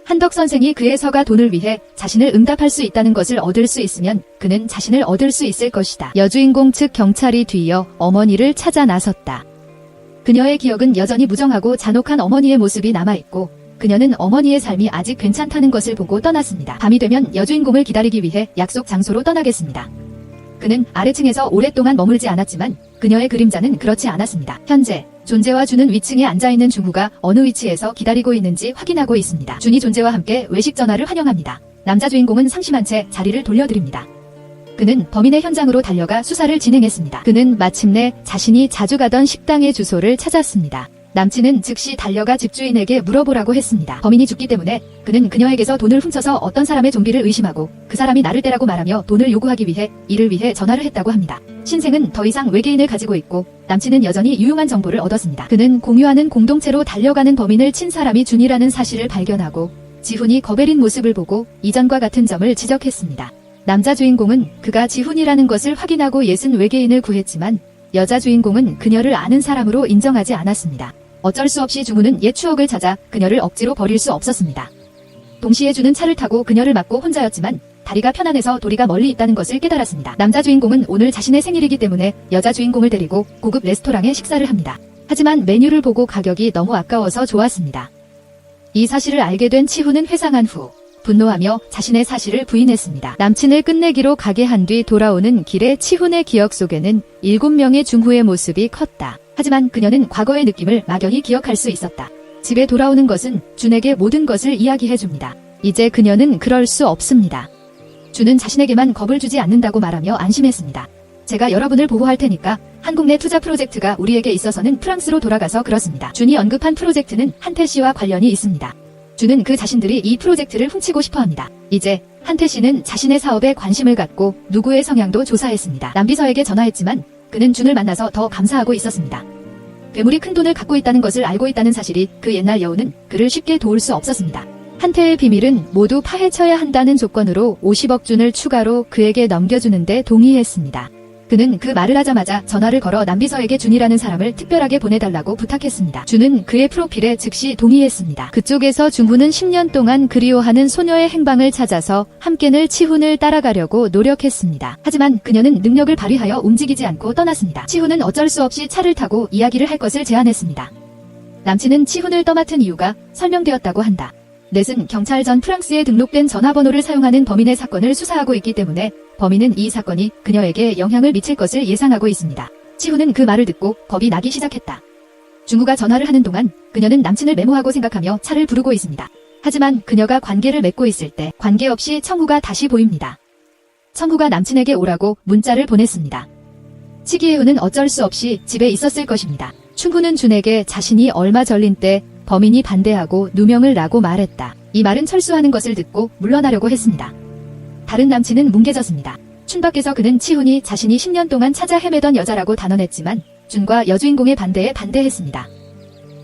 한덕 선생이 그의 서가 돈을 위해 자신을 응답할 수 있다는 것을 얻을 수 있으면 그는 자신을 얻을 수 있을 것이다. 여주인공 측 경찰이 뒤이어 어머니를 찾아 나섰다. 그녀의 기억은 여전히 무정하고 잔혹한 어머니의 모습이 남아있고 그녀는 어머니의 삶이 아직 괜찮다는 것을 보고 떠났습니다. 밤이 되면 여주인공을 기다리기 위해 약속 장소로 떠나겠습니다. 그는 아래층에서 오랫동안 머물지 않았지만 그녀의 그림자는 그렇지 않았습니다. 현재 존재와 준은 위층에 앉아있는 중후가 어느 위치에서 기다리고 있는지 확인하고 있습니다. 준이 존재와 함께 외식 전화를 환영합니다. 남자 주인공은 상심한 채 자리를 돌려드립니다. 그는 범인의 현장으로 달려가 수사를 진행했습니다. 그는 마침내 자신이 자주 가던 식당의 주소를 찾았습니다. 남친은 즉시 달려가 집주인에게 물어보라고 했습니다. 범인이 죽기 때문에 그는 그녀에게서 돈을 훔쳐서 어떤 사람의 좀비를 의심하고 그 사람이 나를 때라고 말하며 돈을 요구하기 위해 이를 위해 전화를 했다고 합니다. 신생은 더 이상 외계인을 가지고 있고 남친은 여전히 유용한 정보를 얻었습니다. 그는 공유하는 공동체로 달려가는 범인을 친 사람이 준이라는 사실을 발견하고 지훈이 거베린 모습을 보고 이전과 같은 점을 지적했습니다. 남자 주인공은 그가 지훈이라는 것을 확인하고 예순 외계인을 구했지만 여자 주인공은 그녀를 아는 사람으로 인정하지 않았습니다. 어쩔 수 없이 중우는 옛 추억을 찾아 그녀를 억지로 버릴 수 없었습니다. 동시에 준은 차를 타고 그녀를 맞고 혼자였지만 다리가 편안해서 도리가 멀리 있다는 것을 깨달았습니다. 남자 주인공은 오늘 자신의 생일이기 때문에 여자 주인공을 데리고 고급 레스토랑에 식사를 합니다. 하지만 메뉴를 보고 가격이 너무 아까워서 좋았습니다. 이 사실을 알게 된 치훈은 회상한 후 분노하며 자신의 사실을 부인했습니다. 남친을 끝내기로 가게 한 뒤 돌아오는 길에 치훈의 기억 속에는 7명의 중후의 모습이 컸다. 하지만 그녀는 과거의 느낌을 막연히 기억할 수 있었다. 집에 돌아오는 것은 준에게 모든 것을 이야기해줍니다. 이제 그녀는 그럴 수 없습니다. 준은 자신에게만 겁을 주지 않는다고 말하며 안심했습니다. 제가 여러분을 보호할 테니까 한국 내 투자 프로젝트가 우리에게 있어서는 프랑스로 돌아가서 그렇습니다. 준이 언급한 프로젝트는 한태 씨와 관련이 있습니다. 준은 그 자신들이 이 프로젝트를 훔치고 싶어합니다. 이제 한태 씨는 자신의 사업에 관심을 갖고 누구의 성향도 조사했습니다. 남비서에게 전화했지만 그는 준을 만나서 더 감사하고 있었습니다. 괴물이 큰 돈을 갖고 있다는 것을 알고 있다는 사실이 그 옛날 여우는 그를 쉽게 도울 수 없었습니다. 한태의 비밀은 모두 파헤쳐야 한다는 조건으로 50억 준을 추가로 그에게 넘겨주는데 동의했습니다. 그는 그 말을 하자마자 전화를 걸어 남비서에게 준이라는 사람을 특별하게 보내달라고 부탁했습니다. 준은 그의 프로필에 즉시 동의했습니다. 그쪽에서 중후는 10년 동안 그리워하는 소녀의 행방을 찾아서 함께 늘 치훈을 따라가려고 노력했습니다. 하지만 그녀는 능력을 발휘하여 움직이지 않고 떠났습니다. 치훈은 어쩔 수 없이 차를 타고 이야기를 할 것을 제안했습니다. 남친은 치훈을 떠맡은 이유가 설명되었다고 한다. 넷은 경찰 전 프랑스에 등록된 전화번호를 사용하는 범인의 사건을 수사하고 있기 때문에 범인은 이 사건이 그녀에게 영향을 미칠 것을 예상하고 있습니다. 치훈은 그 말을 듣고 겁이 나기 시작했다. 중후가 전화를 하는 동안 그녀는 남친을 메모하고 생각하며 차를 부르고 있습니다. 하지만 그녀가 관계를 맺고 있을 때 관계없이 청후가 다시 보입니다. 청후가 남친에게 오라고 문자를 보냈습니다. 치기혜우는 어쩔 수 없이 집에 있었을 것입니다. 충후는 준에게 자신이 얼마 전린 때 범인이 반대하고 누명을 라고 말했다. 이 말은 철수하는 것을 듣고 물러나려고 했습니다. 다른 남친은 뭉개졌습니다. 춘 밖에서 그는 치훈이 자신이 10년 동안 찾아 헤매던 여자라고 단언했지만 준과 여주인공의 반대에 반대했습니다.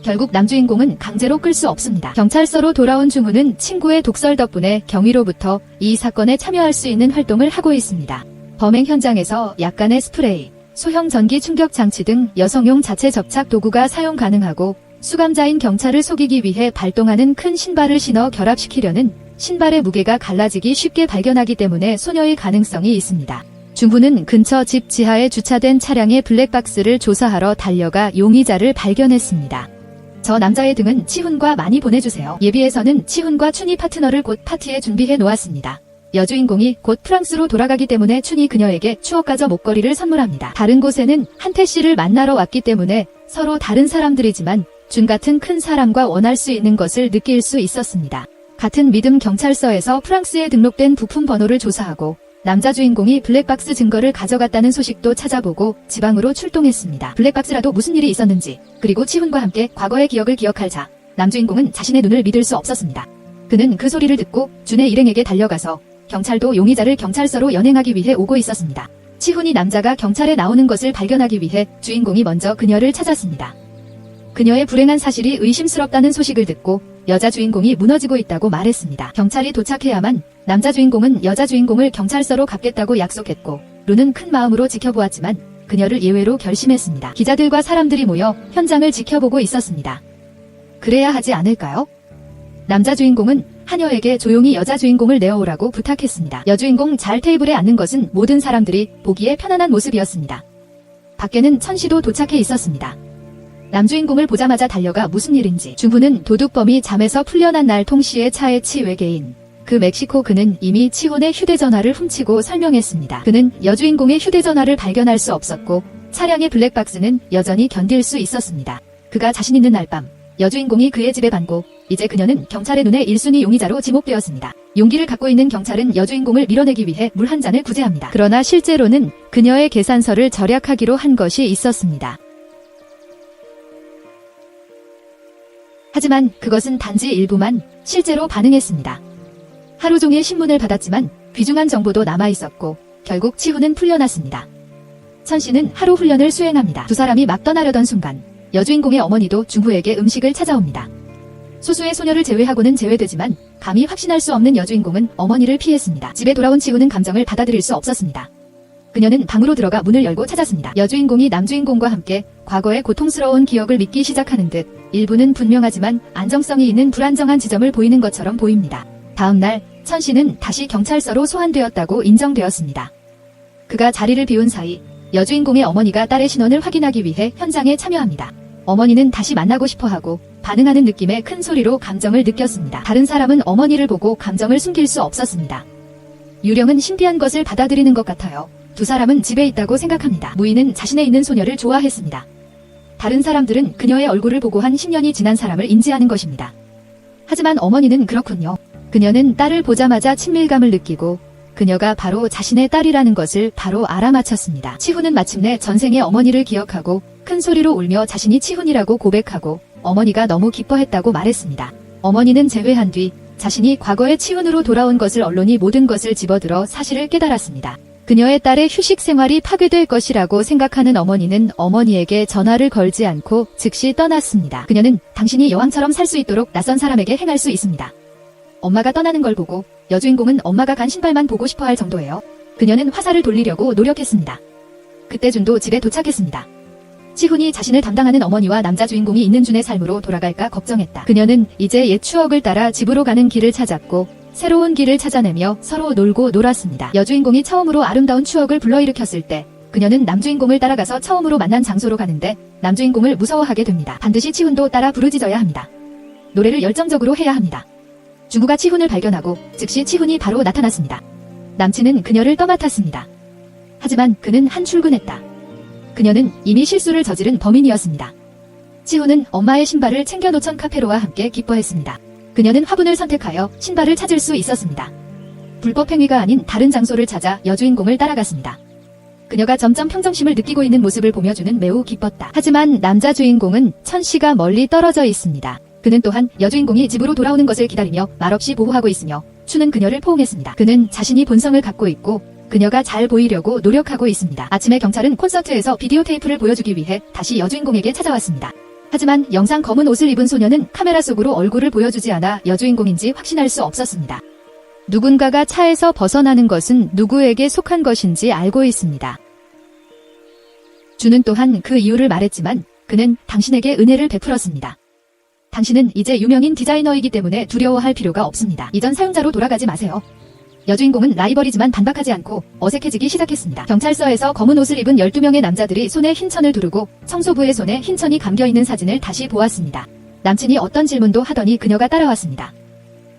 결국 남주인공은 강제로 끌 수 없습니다. 경찰서로 돌아온 중후는 친구의 독설 덕분에 경위로부터 이 사건에 참여할 수 있는 활동을 하고 있습니다. 범행 현장에서 약간의 스프레이, 소형 전기 충격 장치 등 여성용 자체 접착 도구가 사용 가능하고 수감자인 경찰을 속이기 위해 발동하는 큰 신발을 신어 결합시키려는 신발의 무게가 갈라지기 쉽게 발견하기 때문에 소녀의 가능성이 있습니다. 중후는 근처 집 지하에 주차된 차량의 블랙박스를 조사하러 달려가 용의자를 발견했습니다. 저 남자의 등은 치훈과 많이 보내주세요. 예비에서는 치훈과 춘이 파트너를 곧 파티에 준비해 놓았습니다. 여주인공이 곧 프랑스로 돌아가기 때문에 춘이 그녀에게 추억가저 목걸이를 선물합니다. 다른 곳에는 한태 씨를 만나러 왔기 때문에 서로 다른 사람들이지만 준 같은 큰 사람과 원할 수 있는 것을 느낄 수 있었습니다. 같은 믿음 경찰서에서 프랑스에 등록된 부품 번호를 조사하고 남자 주인공이 블랙박스 증거를 가져갔다는 소식도 찾아보고 지방으로 출동했습니다. 블랙박스라도 무슨 일이 있었는지 그리고 치훈과 함께 과거의 기억을 기억할 자 남주인공은 자신의 눈을 믿을 수 없었습니다. 그는 그 소리를 듣고 준의 일행에게 달려가서 경찰도 용의자를 경찰서로 연행하기 위해 오고 있었습니다. 치훈이 남자가 경찰에 나오는 것을 발견하기 위해 주인공이 먼저 그녀를 찾았습니다. 그녀의 불행한 사실이 의심스럽다는 소식을 듣고 여자 주인공이 무너지고 있다고 말했습니다. 경찰이 도착해야만 남자 주인공은 여자 주인공을 경찰서로 갖겠다고 약속했고 루는 큰 마음으로 지켜보았지만 그녀를 예외로 결심했습니다. 기자들과 사람들이 모여 현장을 지켜보고 있었습니다. 그래야 하지 않을까요? 남자 주인공은 하녀에게 조용히 여자 주인공을 내어오라고 부탁했습니다. 여주인공 잘 테이블에 앉는 것은 모든 사람들이 보기에 편안한 모습이었습니다. 밖에는 천씨도 도착해 있었습니다. 남주인공을 보자마자 달려가 무슨 일인지 주부는 도둑범이 잠에서 풀려난 날 통씨의 차에 치 외계인 그 멕시코 그는 이미 치혼의 휴대전화를 훔치고 설명했습니다. 그는 여주인공의 휴대전화를 발견할 수 없었고 차량의 블랙박스는 여전히 견딜 수 있었습니다. 그가 자신 있는 날 밤 여주인공이 그의 집에 반고 이제 그녀는 경찰의 눈에 1순위 용의자로 지목되었습니다. 용기를 갖고 있는 경찰은 여주인공을 밀어내기 위해 물 한 잔을 구제합니다. 그러나 실제로는 그녀의 계산서를 절약하기로 한 것이 있었습니다. 하지만 그것은 단지 일부만 실제로 반응했습니다. 하루 종일 신문을 받았지만 귀중한 정보도 남아있었고 결국 치훈은 풀려났습니다. 천씨는 하루 훈련을 수행합니다. 두 사람이 막 떠나려던 순간 여주인공의 어머니도 중후에게 음식을 찾아옵니다. 소수의 소녀를 제외하고는 제외되지만 감히 확신할 수 없는 여주인공은 어머니를 피했습니다. 집에 돌아온 치훈은 감정을 받아들일 수 없었습니다. 그녀는 방으로 들어가 문을 열고 찾았습니다. 여주인공이 남주인공과 함께 과거의 고통스러운 기억을 믿기 시작하는 듯 일부는 분명하지만 안정성이 있는 불안정한 지점을 보이는 것처럼 보입니다. 다음 날 천씨는 다시 경찰서로 소환되었다고 인정되었습니다. 그가 자리를 비운 사이 여주인공의 어머니가 딸의 신원을 확인하기 위해 현장에 참여합니다. 어머니는 다시 만나고 싶어하고 반응하는 느낌에 큰 소리로 감정을 느꼈습니다. 다른 사람은 어머니를 보고 감정을 숨길 수 없었습니다. 유령은 신비한 것을 받아들이는 것 같아요. 두 사람은 집에 있다고 생각합니다. 무인은 자신의 있는 소녀를 좋아했습니다. 다른 사람들은 그녀의 얼굴을 보고 한 10년이 지난 사람을 인지하는 것입니다. 하지만 어머니는 그렇군요. 그녀는 딸을 보자마자 친밀감을 느끼고 그녀가 바로 자신의 딸이라는 것을 바로 알아맞혔습니다. 치훈은 마침내 전생의 어머니를 기억하고 큰 소리로 울며 자신이 치훈이라고 고백하고 어머니가 너무 기뻐했다고 말했습니다. 어머니는 제외한 뒤 자신이 과거의 치훈으로 돌아온 것을 언론이 모든 것을 집어들어 사실을 깨달았습니다. 그녀의 딸의 휴식 생활이 파괴될 것이라고 생각하는 어머니는 어머니에게 전화를 걸지 않고 즉시 떠났습니다. 그녀는 당신이 여왕처럼 살 수 있도록 낯선 사람에게 행할 수 있습니다. 엄마가 떠나는 걸 보고 여주인공은 엄마가 간 신발만 보고 싶어 할 정도예요. 그녀는 화살을 돌리려고 노력했습니다. 그때 준도 집에 도착했습니다. 치훈이 자신을 담당하는 어머니와 남자 주인공이 있는 준의 삶으로 돌아갈까 걱정했다. 그녀는 이제 옛 추억을 따라 집으로 가는 길을 찾았고 새로운 길을 찾아내며 서로 놀고 놀았습니다. 여주인공이 처음으로 아름다운 추억을 불러일으켰을 때 그녀는 남주인공을 따라가서 처음으로 만난 장소로 가는데 남주인공을 무서워하게 됩니다. 반드시 치훈도 따라 부르짖어야 합니다. 노래를 열정적으로 해야 합니다. 중구가 치훈을 발견하고 즉시 치훈이 바로 나타났습니다. 남친은 그녀를 떠맡았습니다. 하지만 그는 한 출근했다. 그녀는 이미 실수를 저지른 범인이었습니다. 치훈은 엄마의 신발을 챙겨놓던 카페로와 함께 기뻐했습니다. 그녀는 화분을 선택하여 신발을 찾을 수 있었습니다. 불법 행위가 아닌 다른 장소를 찾아 여주인공을 따라갔습니다. 그녀가 점점 평정심을 느끼고 있는 모습을 보며 주는 매우 기뻤다. 하지만 남자 주인공은 천씨가 멀리 떨어져 있습니다. 그는 또한 여주인공이 집으로 돌아오는 것을 기다리며 말없이 보호하고 있으며 추는 그녀를 포옹했습니다. 그는 자신이 본성을 갖고 있고 그녀가 잘 보이려고 노력하고 있습니다. 아침에 경찰은 콘서트에서 비디오 테이프를 보여주기 위해 다시 여주인공에게 찾아왔습니다. 하지만 영상 검은 옷을 입은 소녀는 카메라 속으로 얼굴을 보여주지 않아 여주인공인지 확신할 수 없었습니다. 누군가가 차에서 벗어나는 것은 누구에게 속한 것인지 알고 있습니다. 주는 또한 그 이유를 말했지만 그는 당신에게 은혜를 베풀었습니다. 당신은 이제 유명인 디자이너이기 때문에 두려워할 필요가 없습니다. 이전 사용자로 돌아가지 마세요. 여주인공은 라이벌이지만 반박하지 않고 어색해지기 시작했습니다. 경찰서에서 검은 옷을 입은 12명의 남자들이 손에 흰 천을 두르고 청소부의 손에 흰 천이 감겨있는 사진을 다시 보았습니다. 남친이 어떤 질문도 하더니 그녀가 따라왔습니다.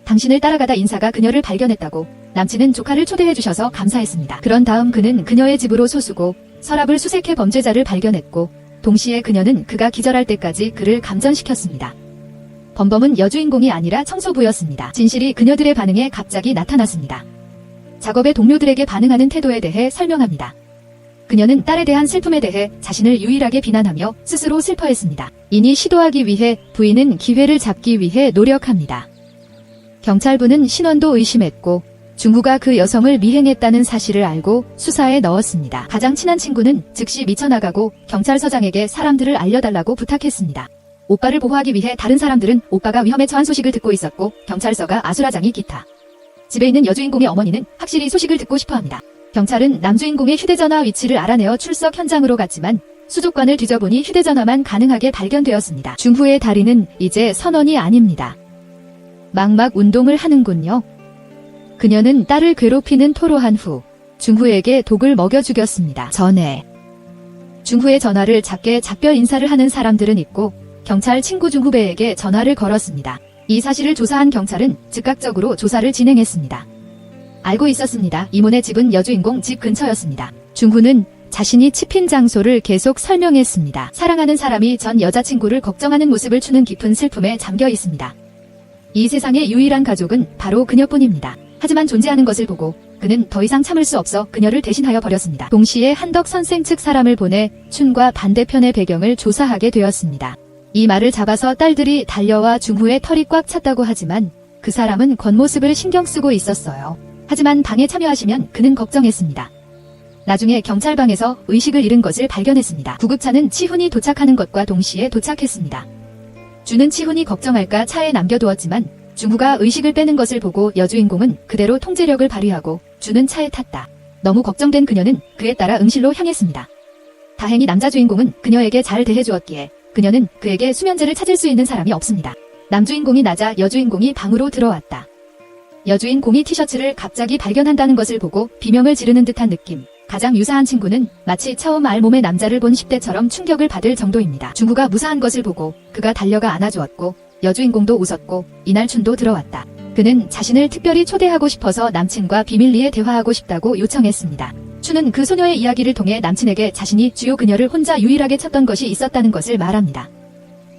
당신을 따라가다 인사가 그녀를 발견했다고 남친은 조카를 초대해주셔서 감사했습니다. 그런 다음 그는 그녀의 집으로 소수고 서랍을 수색해 범죄자를 발견했고 동시에 그녀는 그가 기절할 때까지 그를 감전시켰습니다. 범범은 여주인공이 아니라 청소부였습니다. 진실이 그녀들의 반응에 갑자기 나타났습니다. 작업의 동료들에게 반응하는 태도에 대해 설명합니다. 그녀는 딸에 대한 슬픔에 대해 자신을 유일하게 비난하며 스스로 슬퍼했습니다. 이니 시도하기 위해 부인은 기회를 잡기 위해 노력합니다. 경찰부는 신원도 의심했고 중구가 그 여성을 미행했다는 사실을 알고 수사에 넣었습니다. 가장 친한 친구는 즉시 미쳐나가고 경찰서장에게 사람들을 알려달라고 부탁했습니다. 오빠를 보호하기 위해 다른 사람들은 오빠가 위험에 처한 소식을 듣고 있었고 경찰서가 아수라장이 기타. 집에 있는 여주인공의 어머니는 확실히 소식을 듣고 싶어합니다. 경찰은 남주인공의 휴대전화 위치를 알아내어 출석 현장으로 갔지만 수족관을 뒤져보니 휴대전화만 가능하게 발견되었습니다. 중후의 다리는 이제 선원이 아닙니다. 막막 운동을 하는군요. 그녀는 딸을 괴롭히는 토로한 후 중후에게 독을 먹여 죽였습니다. 전에 중후의 전화를 잡게 작별 인사를 하는 사람들은 있고 경찰 친구 중후배에게 전화를 걸었습니다. 이 사실을 조사한 경찰은 즉각적으로 조사를 진행했습니다. 알고 있었습니다. 이문의 집은 여주인공 집 근처였습니다. 중후는 자신이 치핀 장소를 계속 설명했습니다. 사랑하는 사람이 전 여자친구를 걱정하는 모습을 추는 깊은 슬픔에 잠겨 있습니다. 이 세상의 유일한 가족은 바로 그녀뿐입니다. 하지만 존재하는 것을 보고 그는 더 이상 참을 수 없어 그녀를 대신하여 버렸습니다. 동시에 한덕 선생 측 사람을 보내 춘과 반대편의 배경을 조사하게 되었습니다. 이 말을 잡아서 딸들이 달려와 중후의 털이 꽉 찼다고 하지만 그 사람은 겉모습을 신경 쓰고 있었어요. 하지만 방에 참여하시면 그는 걱정했습니다. 나중에 경찰방에서 의식을 잃은 것을 발견했습니다. 구급차는 치훈이 도착하는 것과 동시에 도착했습니다. 주는 치훈이 걱정할까 차에 남겨두었지만 중후가 의식을 빼는 것을 보고 여주인공은 그대로 통제력을 발휘하고 주는 차에 탔다. 너무 걱정된 그녀는 그에 따라 응실로 향했습니다. 다행히 남자 주인공은 그녀에게 잘 대해주었기에 그녀는 그에게 수면제를 찾을 수 있는 사람이 없습니다. 남주인공이 나자 여주인공이 방으로 들어왔다. 여주인공이 티셔츠를 갑자기 발견한다는 것을 보고 비명을 지르는 듯한 느낌. 가장 유사한 친구는 마치 처음 알몸의 남자를 본 10대처럼 충격을 받을 정도입니다. 중후가 무사한 것을 보고 그가 달려가 안아주었고 여주인공도 웃었고 이날 춘도 들어왔다. 그는 자신을 특별히 초대하고 싶어서 남친과 비밀리에 대화하고 싶다고 요청했습니다. 춘은 그 소녀의 이야기를 통해 남친에게 자신이 주요 그녀를 혼자 유일하게 쳤던 것이 있었다는 것을 말합니다.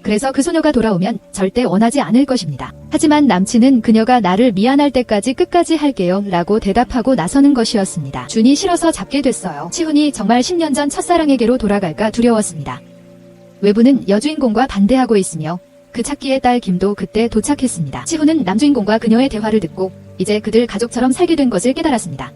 그래서 그 소녀가 돌아오면 절대 원하지 않을 것입니다. 하지만 남친은 그녀가 나를 미안할 때까지 끝까지 할게요 라고 대답하고 나서는 것이었습니다. 준이 싫어서 잡게 됐어요. 치훈이 정말 10년 전 첫사랑에게로 돌아갈까 두려웠습니다. 외부는 여주인공과 반대하고 있으며 그 찾기의 딸 김도 그때 도착했습니다. 치훈은 남주인공과 그녀의 대화를 듣고 이제 그들 가족처럼 살게 된 것을 깨달았습니다.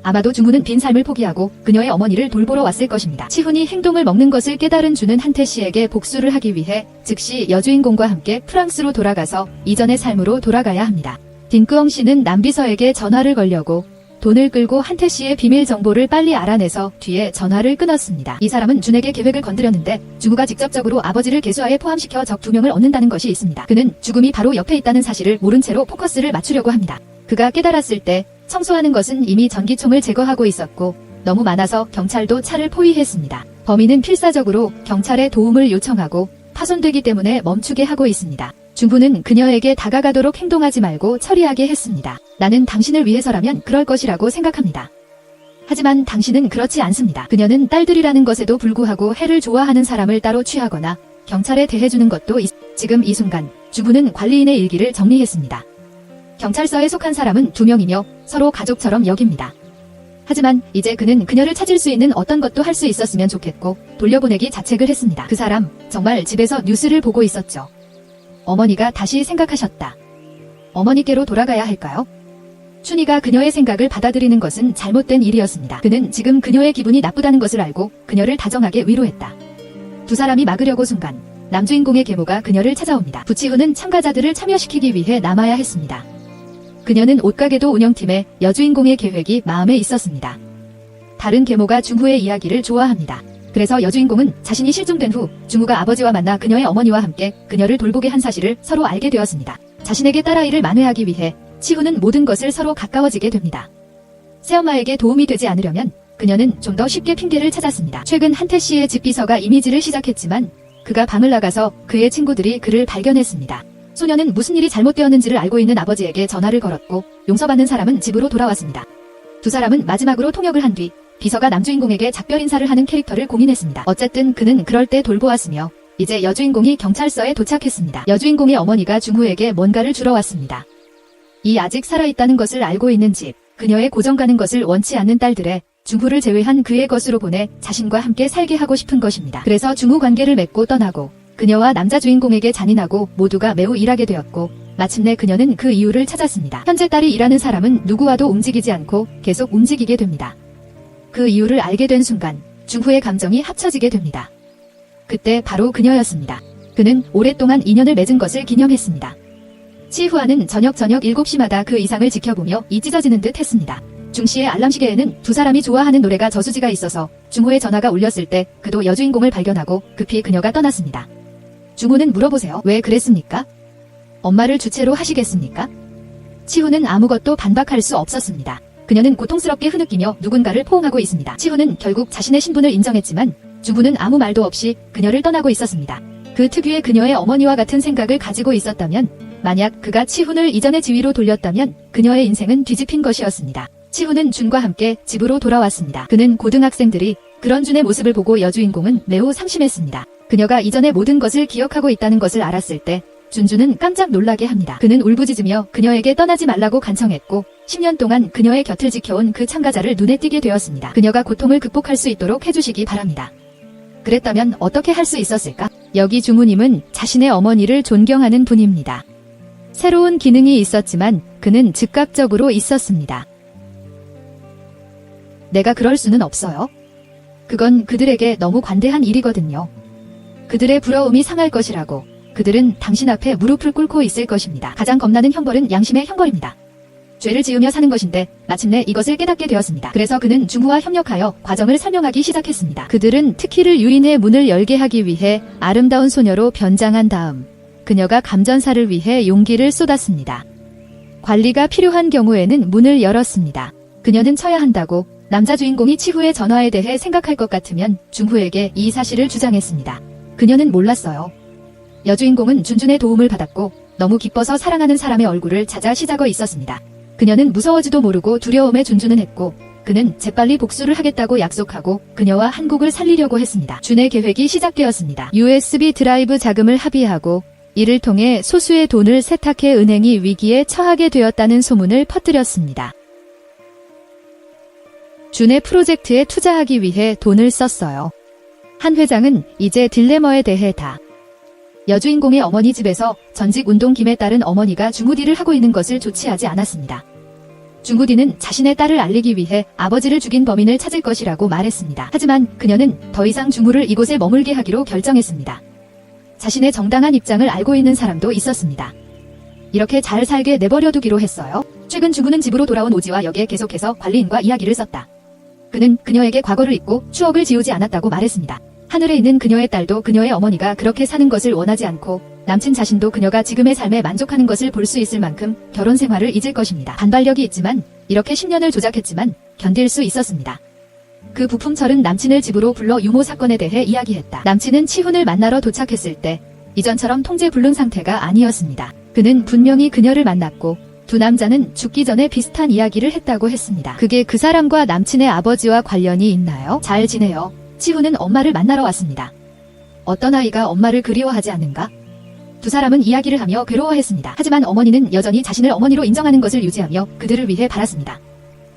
아마도 중후는 빈 삶을 포기하고 그녀의 어머니를 돌보러 왔을 것입니다. 치훈이 행동을 먹는 것을 깨달은 주는 한태 씨에게 복수를 하기 위해 즉시 여주인공과 함께 프랑스로 돌아가서 이전의 삶으로 돌아가야 합니다. 딩크엉 씨는 남비서에게 전화를 걸려고 돈을 끌고 한태 씨의 비밀 정보를 빨리 알아내서 뒤에 전화를 끊었습니다. 이 사람은 준에게 계획을 건드렸는데 중후가 직접적으로 아버지를 계수하에 포함시켜 적 2명을 얻는다는 것이 있습니다. 그는 죽음이 바로 옆에 있다는 사실을 모른 채로 포커스를 맞추려고 합니다. 그가 깨달았을 때 청소하는 것은 이미 전기총을 제거하고 있었고 너무 많아서 경찰도 차를 포위했습니다. 범인은 필사적으로 경찰의 도움을 요청하고 파손되기 때문에 멈추게 하고 있습니다. 중후는 그녀에게 다가가도록 행동하지 말고 처리하게 했습니다. 나는 당신을 위해서라면 그럴 것이라고 생각합니다. 하지만 당신은 그렇지 않습니다. 그녀는 딸들이라는 것에도 불구하고 해를 좋아하는 사람을 따로 취하거나 경찰에 대해주는 것도 지금 이 순간 중후는 관리인의 일기를 정리했습니다. 경찰서에 속한 사람은 2명이며 서로 가족처럼 여깁니다. 하지만 이제 그는 그녀를 찾을 수 있는 어떤 것도 할 수 있었으면 좋겠고 돌려보내기 자책을 했습니다. 그 사람 정말 집에서 뉴스를 보고 있었죠. 어머니가 다시 생각하셨다. 어머니께로 돌아가야 할까요? 춘희가 그녀의 생각을 받아들이는 것은 잘못된 일이었습니다. 그는 지금 그녀의 기분이 나쁘다는 것을 알고 그녀를 다정하게 위로했다. 두 사람이 막으려고 순간 남주인공의 계모가 그녀를 찾아옵니다. 부치훈은 참가자들을 참여시키기 위해 남아야 했습니다. 그녀는 옷가게도 운영팀에 여주인공의 계획이 마음에 있었습니다. 다른 계모가 중후의 이야기를 좋아합니다. 그래서 여주인공은 자신이 실종된 후 중후가 아버지와 만나 그녀의 어머니와 함께 그녀를 돌보게 한 사실을 서로 알게 되었습니다. 자신에게 딸아이를 만회하기 위해 치훈은 모든 것을 서로 가까워지게 됩니다. 새엄마에게 도움이 되지 않으려면 그녀는 좀 더 쉽게 핑계를 찾았습니다. 최근 한태 씨의 집 비서가 이미지를 시작했지만 그가 방을 나가서 그의 친구들이 그를 발견했습니다. 소녀는 무슨 일이 잘못되었는지를 알고 있는 아버지에게 전화를 걸었고 용서받는 사람은 집으로 돌아왔습니다. 두 사람은 마지막으로 통역을 한 뒤 비서가 남주인공에게 작별 인사를 하는 캐릭터를 공인했습니다. 어쨌든 그는 그럴 때 돌보았으며 이제 여주인공이 경찰서에 도착했습니다. 여주인공의 어머니가 중후에게 뭔가를 주러 왔습니다. 이 아직 살아있다는 것을 알고 있는 집, 그녀의 고정 가는 것을 원치 않는 딸들의 중후를 제외한 그의 것으로 보내 자신과 함께 살게 하고 싶은 것입니다. 그래서 중후 관계를 맺고 떠나고 그녀와 남자 주인공에게 잔인하고 모두가 매우 일하게 되었고 마침내 그녀는 그 이유를 찾았습니다. 현재 딸이 일하는 사람은 누구와도 움직이지 않고 계속 움직이게 됩니다. 그 이유를 알게 된 순간 중후의 감정이 합쳐지게 됩니다. 그때 바로 그녀였습니다. 그는 오랫동안 인연을 맺은 것을 기념했습니다. 치후아는 저녁 7시마다 그 이상을 지켜보며 이 찢어지는 듯 했습니다. 중시의 알람시계에는 두 사람이 좋아하는 노래가 저수지가 있어서 중호의 전화가 울렸을 때 그도 여주인공을 발견하고 급히 그녀가 떠났습니다. 중호는 물어보세요. 왜 그랬습니까? 엄마를 주체로 하시겠습니까? 치후는 아무것도 반박할 수 없었습니다. 그녀는 고통스럽게 흐느끼며 누군가를 포옹하고 있습니다. 치후는 결국 자신의 신분을 인정했지만 중후는 아무 말도 없이 그녀를 떠나고 있었습니다. 그 특유의 그녀의 어머니와 같은 생각을 가지고 있었다면, 만약 그가 치훈을 이전의 지위로 돌렸다면 그녀의 인생은 뒤집힌 것이었습니다. 치훈은 준과 함께 집으로 돌아왔습니다. 그는 고등학생들이 그런 준의 모습을 보고 여주인공은 매우 상심했습니다. 그녀가 이전의 모든 것을 기억하고 있다는 것을 알았을 때 준주는 깜짝 놀라게 합니다. 그는 울부짖으며 그녀에게 떠나지 말라고 간청했고 10년 동안 그녀의 곁을 지켜온 그 참가자를 눈에 띄게 되었습니다. 그녀가 고통을 극복할 수 있도록 해주시기 바랍니다. 그랬다면 어떻게 할 수 있었을까? 여기 중우님은 자신의 어머니를 존경하는 분입니다. 새로운 기능이 있었지만 그는 즉각적으로 있었습니다. 내가 그럴 수는 없어요. 그건 그들에게 너무 관대한 일이거든요. 그들의 부러움이 상할 것이라고. 그들은 당신 앞에 무릎을 꿇고 있을 것입니다. 가장 겁나는 형벌은 양심의 형벌입니다. 죄를 지으며 사는 것인데 마침내 이것을 깨닫게 되었습니다. 그래서 그는 중후와 협력하여 과정을 설명하기 시작했습니다. 그들은 특희를 유인의 문을 열게 하기 위해 아름다운 소녀로 변장한 다음 그녀가 감전사를 위해 용기를 쏟았습니다. 관리가 필요한 경우에는 문을 열었습니다. 그녀는 쳐야 한다고 남자 주인공이 치후의 전화에 대해 생각할 것 같으면 중후에게 이 사실을 주장했습니다. 그녀는 몰랐어요. 여주인공은 준준의 도움을 받았고 너무 기뻐서 사랑하는 사람의 얼굴을 찾아 시작어 있었습니다. 그녀는 무서워지도 모르고 두려움에 준준은 했고 그는 재빨리 복수를 하겠다고 약속하고 그녀와 한국을 살리려고 했습니다. 준의 계획이 시작되었습니다. USB 드라이브 자금을 합의하고 이를 통해 소수의 돈을 세탁해 은행이 위기에 처하게 되었다는 소문을 퍼뜨렸습니다. 준의 프로젝트에 투자하기 위해 돈을 썼어요. 한 회장은 이제 딜레머에 대해 다 여주인공의 어머니 집에서 전직 운동김에 따른 어머니가 중후디를 하고 있는 것을 조치하지 않았습니다. 중후디는 자신의 딸을 알리기 위해 아버지를 죽인 범인을 찾을 것이라고 말했습니다. 하지만 그녀는 더 이상 중후를 이곳에 머물게 하기로 결정했습니다. 자신의 정당한 입장을 알고 있는 사람도 있었습니다. 이렇게 잘 살게 내버려두기로 했어요. 최근 중후는 집으로 돌아온 오지와 역에 계속해서 관리인과 이야기를 썼다. 그는 그녀에게 과거를 잊고 추억을 지우지 않았다고 말했습니다. 하늘에 있는 그녀의 딸도 그녀의 어머니가 그렇게 사는 것을 원하지 않고 남친 자신도 그녀가 지금의 삶에 만족하는 것을 볼 수 있을 만큼 결혼 생활을 잊을 것입니다. 반발력이 있지만 이렇게 10년을 조작했지만 견딜 수 있었습니다. 그 부품철은 남친을 집으로 불러 유모 사건에 대해 이야기했다. 남친은 치훈을 만나러 도착했을 때 이전처럼 통제 불능 상태가 아니었습니다. 그는 분명히 그녀를 만났고 두 남자는 죽기 전에 비슷한 이야기를 했다고 했습니다. 그게 그 사람과 남친의 아버지와 관련이 있나요? 잘 지내요. 치훈은 엄마를 만나러 왔습니다. 어떤 아이가 엄마를 그리워하지 않는가? 두 사람은 이야기를 하며 괴로워했습니다. 하지만 어머니는 여전히 자신을 어머니로 인정하는 것을 유지하며 그들을 위해 바랐습니다.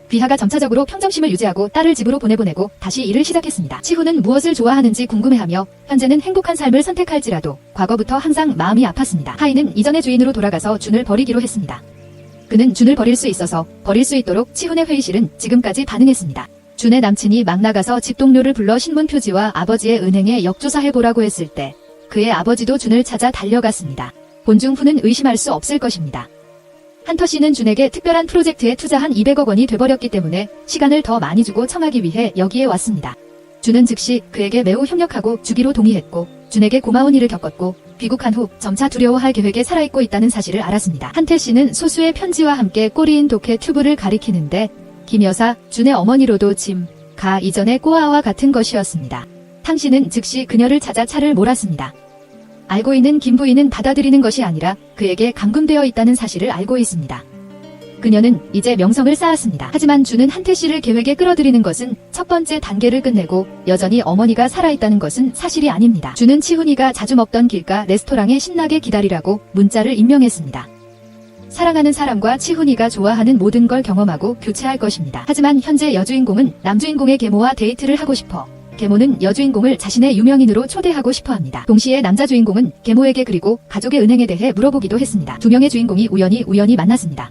비하가 점차적으로 평정심을 유지하고 딸을 집으로 보내고 다시 일을 시작했습니다. 치훈은 무엇을 좋아하는지 궁금해하며 현재는 행복한 삶을 선택할지라도 과거부터 항상 마음이 아팠습니다. 하이는 이전의 주인으로 돌아가서 준을 버리기로 했습니다. 그는 준을 버릴 수 있어서 버릴 수 있도록 치훈의 회의실은 지금까지 반응했습니다. 준의 남친이 막 나가서 집 동료를 불러 신문 표지와 아버지의 은행에 역조사해보라고 했을 때 그의 아버지도 준을 찾아 달려갔습니다. 본중후는 의심할 수 없을 것입니다. 한터 씨는 준에게 특별한 프로젝트에 투자한 200억 원이 돼버렸기 때문에 시간을 더 많이 주고 청하기 위해 여기에 왔습니다. 준은 즉시 그에게 매우 협력하고 주기로 동의했고 준에게 고마운 일을 겪었고 귀국한 후 점차 두려워할 계획에 살아있고 있다는 사실을 알았습니다. 한태 씨는 소수의 편지와 함께 꼬리인 독해 튜브를 가리키는데 김 여사, 준의 어머니로도 가 이전의 꼬아와 같은 것이었습니다. 탕 씨는 즉시 그녀를 찾아 차를 몰았습니다. 알고 있는 김 부인은 받아들이는 것이 아니라 그에게 감금되어 있다는 사실을 알고 있습니다. 그녀는 이제 명성을 쌓았습니다. 하지만 준은 한태 씨를 계획에 끌어들이는 것은 첫 번째 단계를 끝내고 여전히 어머니가 살아있다는 것은 사실이 아닙니다. 준은 치훈이가 자주 먹던 길가 레스토랑에 신나게 기다리라고 문자를 임명했습니다. 사랑하는 사람과 치훈이가 좋아하는 모든 걸 경험하고 교체할 것입니다. 하지만 현재 여주인공은 남주인공의 계모와 데이트를 하고 싶어 계모는 여주인공을 자신의 유명인으로 초대하고 싶어합니다. 동시에 남자 주인공은 계모에게 그리고 가족의 은행에 대해 물어보기도 했습니다. 두 명의 주인공이 우연히 만났습니다.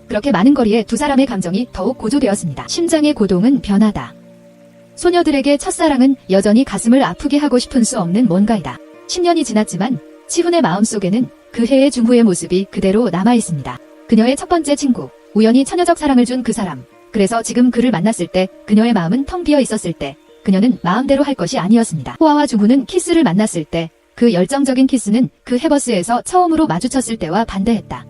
그렇게 많은 거리에 두 사람의 감정이 더욱 고조되었습니다. 심장의 고동은 변하다. 소녀들에게 첫사랑은 여전히 가슴을 아프게 하고 싶은 수 없는 뭔가이다. 10년이 지났지만 치훈의 마음속에는 그 해의 중후의 모습이 그대로 남아있습니다. 그녀의 첫 번째 친구, 우연히 처녀적 사랑을 준 그 사람. 그래서 지금 그를 만났을 때 그녀의 마음은 텅 비어 있었을 때 그녀는 마음대로 할 것이 아니었습니다. 호아와 중후는 키스를 만났을 때 그 열정적인 키스는 그 해버스에서 처음으로 마주쳤을 때와 반대했다.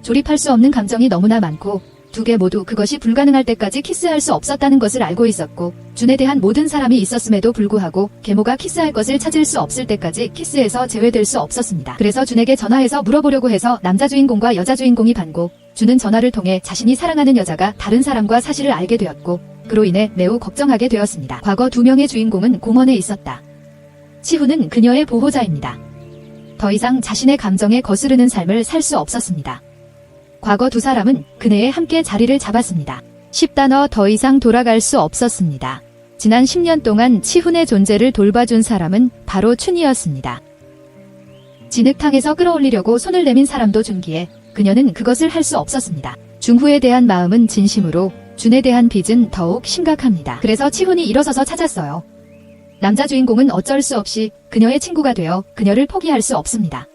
조립할 수 없는 감정이 너무나 많고 두 개 모두 그것이 불가능할 때까지 키스할 수 없었다는 것을 알고 있었고 준에 대한 모든 사람이 있었음에도 불구하고 계모가 키스할 것을 찾을 수 없을 때까지 키스에서 제외될 수 없었습니다. 그래서 준에게 전화해서 물어보려고 해서 남자 주인공과 여자 주인공이 반고 준은 전화를 통해 자신이 사랑하는 여자가 다른 사람과 사실을 알게 되었고 그로 인해 매우 걱정하게 되었습니다. 과거 두 명의 주인공은 공원에 있었다. 치훈은 그녀의 보호자입니다. 더 이상 자신의 감정에 거스르는 삶을 살 수 없었습니다. 과거 두 사람은 그네에 함께 자리를 잡았습니다. 10단어 더 이상 돌아갈 수 없었습니다. 지난 10년 동안 치훈의 존재를 돌봐준 사람은 바로 춘이었습니다. 진흙탕에서 끌어올리려고 손을 내민 사람도 준기에 그녀는 그것을 할 수 없었습니다. 중후에 대한 마음은 진심으로 준에 대한 빚은 더욱 심각합니다. 그래서 치훈이 일어서서 찾았어요. 남자 주인공은 어쩔 수 없이 그녀의 친구가 되어 그녀를 포기할 수 없습니다.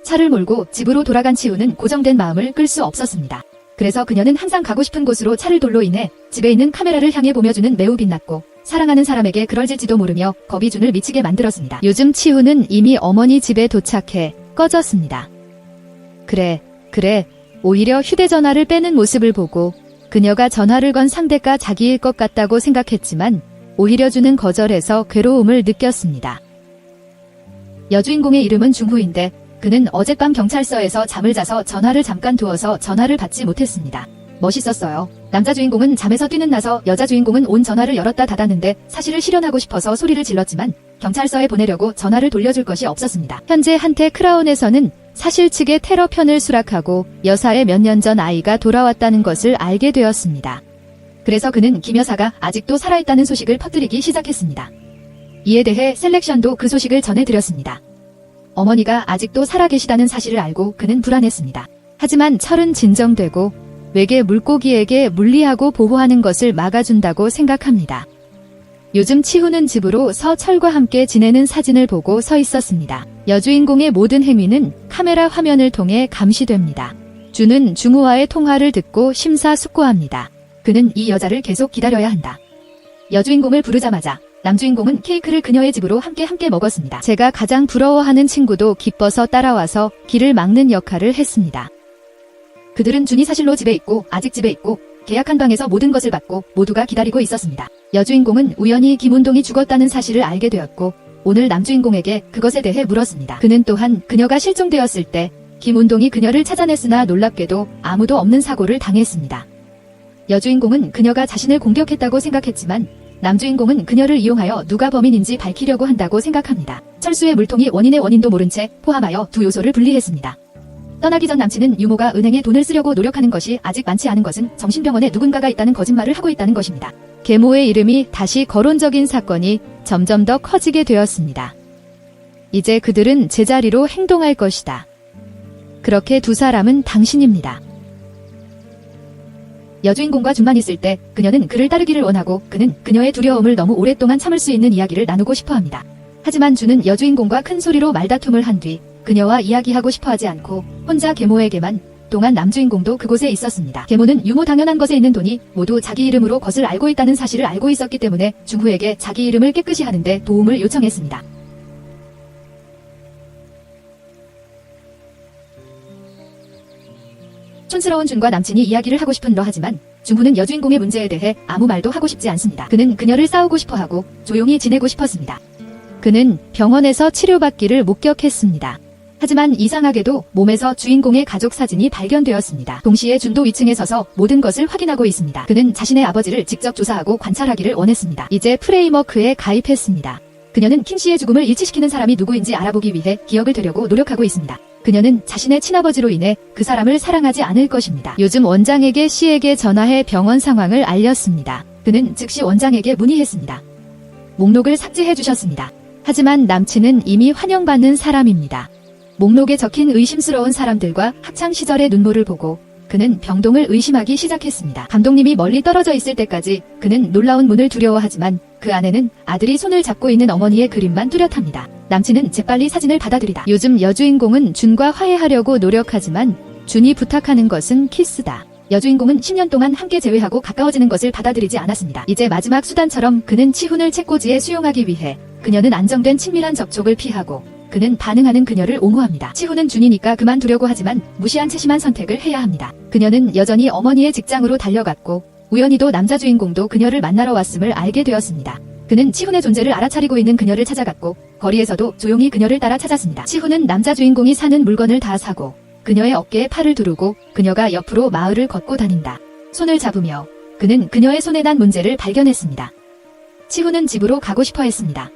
차를 몰고 집으로 돌아간 치훈은 고정된 마음을 끌 수 없었습니다. 그래서 그녀는 항상 가고 싶은 곳으로 차를 돌로 인해 집에 있는 카메라를 향해 보며 준은 매우 빛났고 사랑하는 사람에게 그럴질지도 모르며 겁이 준을 미치게 만들었습니다. 요즘 치훈은 이미 어머니 집에 도착해 꺼졌습니다. 그래. 오히려 휴대전화를 빼는 모습을 보고 그녀가 전화를 건 상대가 자기일 것 같다고 생각했지만 오히려 준은 거절해서 괴로움을 느꼈습니다. 여주인공의 이름은 중후인데 그는 어젯밤 경찰서에서 잠을 자서 전화를 잠깐 두어서 전화를 받지 못했습니다. 멋있었어요. 남자 주인공은 잠에서 뛰는 나서 여자 주인공은 온 전화를 열었다 닫았는데 사실을 실현하고 싶어서 소리를 질렀지만 경찰서에 보내려고 전화를 돌려줄 것이 없었습니다. 현재 한테 크라운에서는 사실 측의 테러 편을 수락하고 여사의 몇 년 전 아이가 돌아왔다는 것을 알게 되었습니다. 그래서 그는 김 여사가 아직도 살아있다는 소식을 퍼뜨리기 시작했습니다. 이에 대해 셀렉션도 그 소식을 전해드렸습니다. 어머니가 아직도 살아계시다는 사실을 알고 그는 불안했습니다. 하지만 철은 진정되고 외계 물고기에게 물리하고 보호하는 것을 막아준다고 생각합니다. 요즘 치훈은 집으로 철과 함께 지내는 사진을 보고 서 있었습니다. 여주인공의 모든 행위는 카메라 화면을 통해 감시됩니다. 준은 중후와의 통화를 듣고 심사숙고합니다. 그는 이 여자를 계속 기다려야 한다. 여주인공을 부르자마자 남주인공은 케이크를 그녀의 집으로 함께 먹었습니다. 제가 가장 부러워하는 친구도 기뻐서 따라와서 길을 막는 역할을 했습니다. 그들은 준이 사실로 집에 있고 아직 집에 있고 계약한 방에서 모든 것을 받고 모두가 기다리고 있었습니다. 여주인공은 우연히 김운동이 죽었다는 사실을 알게 되었고 오늘 남주인공에게 그것에 대해 물었습니다. 그는 또한 그녀가 실종되었을 때 김운동이 그녀를 찾아냈으나 놀랍게도 아무도 없는 사고를 당했습니다. 여주인공은 그녀가 자신을 공격했다고 생각했지만 남주인공은 그녀를 이용하여 누가 범인인지 밝히려고 한다고 생각합니다. 철수의 물통이 원인의 원인도 모른 채 포함하여 두 요소를 분리했습니다. 떠나기 전 남친은 유모가 은행에 돈을 쓰려고 노력하는 것이 아직 많지 않은 것은 정신병원에 누군가가 있다는 거짓말을 하고 있다는 것입니다. 계모의 이름이 다시 거론적인 사건이 점점 더 커지게 되었습니다. 이제 그들은 제자리로 행동할 것이다. 그렇게 두 사람은 당신입니다. 여주인공과 준만 있을 때 그녀는 그를 따르기를 원하고 그는 그녀의 두려움을 너무 오랫동안 참을 수 있는 이야기를 나누고 싶어합니다. 하지만 준은 여주인공과 큰 소리로 말다툼을 한 뒤 그녀와 이야기하고 싶어하지 않고 혼자 계모에게만 동안 남주인공도 그곳에 있었습니다. 계모는 유모 당연한 것에 있는 돈이 모두 자기 이름으로 것을 알고 있다는 사실을 알고 있었기 때문에 중후에게 자기 이름을 깨끗이 하는데 도움을 요청했습니다. 촌스러운 준과 남친이 이야기를 하고 싶은러 하지만 중후는 여주인공의 문제에 대해 아무 말도 하고 싶지 않습니다. 그는 그녀를 싸우고 싶어하고 조용히 지내고 싶었습니다. 그는 병원에서 치료받기를 목격했습니다. 하지만 이상하게도 몸에서 주인공의 가족 사진이 발견되었습니다. 동시에 준도 위층에 서서 모든 것을 확인하고 있습니다. 그는 자신의 아버지를 직접 조사하고 관찰하기를 원했습니다. 이제 프레임워크에 가입했습니다. 그녀는 킹 씨의 죽음을 일치시키는 사람이 누구인지 알아보기 위해 기억을 되려고 노력하고 있습니다. 그녀는 자신의 친아버지로 인해 그 사람을 사랑하지 않을 것입니다. 요즘 원장에게 씨에게 전화해 병원 상황을 알렸습니다. 그는 즉시 원장에게 문의했습니다. 목록을 삭제해 주셨습니다. 하지만 남친은 이미 환영받는 사람입니다. 목록에 적힌 의심스러운 사람들과 학창시절의 눈물을 보고 그는 병동을 의심하기 시작했습니다. 감독님이 멀리 떨어져 있을 때까지 그는 놀라운 문을 두려워하지만 그 안에는 아들이 손을 잡고 있는 어머니의 그림만 뚜렷합니다. 남친은 재빨리 사진을 받아들이다. 요즘 여주인공은 준과 화해하려고 노력하지만 준이 부탁하는 것은 키스다. 여주인공은 10년 동안 함께 재회하고 가까워지는 것을 받아들이지 않았습니다. 이제 마지막 수단처럼 그는 치훈을 책꽂이에 수용하기 위해 그녀는 안정된 친밀한 접촉을 피하고 그는 반응하는 그녀를 옹호합니다. 치훈은 준이니까 그만두려고 하지만 무시한 채심한 선택을 해야 합니다. 그녀는 여전히 어머니의 직장으로 달려갔고 우연히도 남자 주인공도 그녀를 만나러 왔음을 알게 되었습니다. 그는 치훈의 존재를 알아차리고 있는 그녀를 찾아갔고 거리에서도 조용히 그녀를 따라 찾았습니다. 치훈은 남자 주인공이 사는 물건을 다 사고 그녀의 어깨에 팔을 두르고 그녀가 옆으로 마을을 걷고 다닌다. 손을 잡으며 그는 그녀의 손에 난 문제를 발견했습니다. 치훈은 집으로 가고 싶어 했습니다.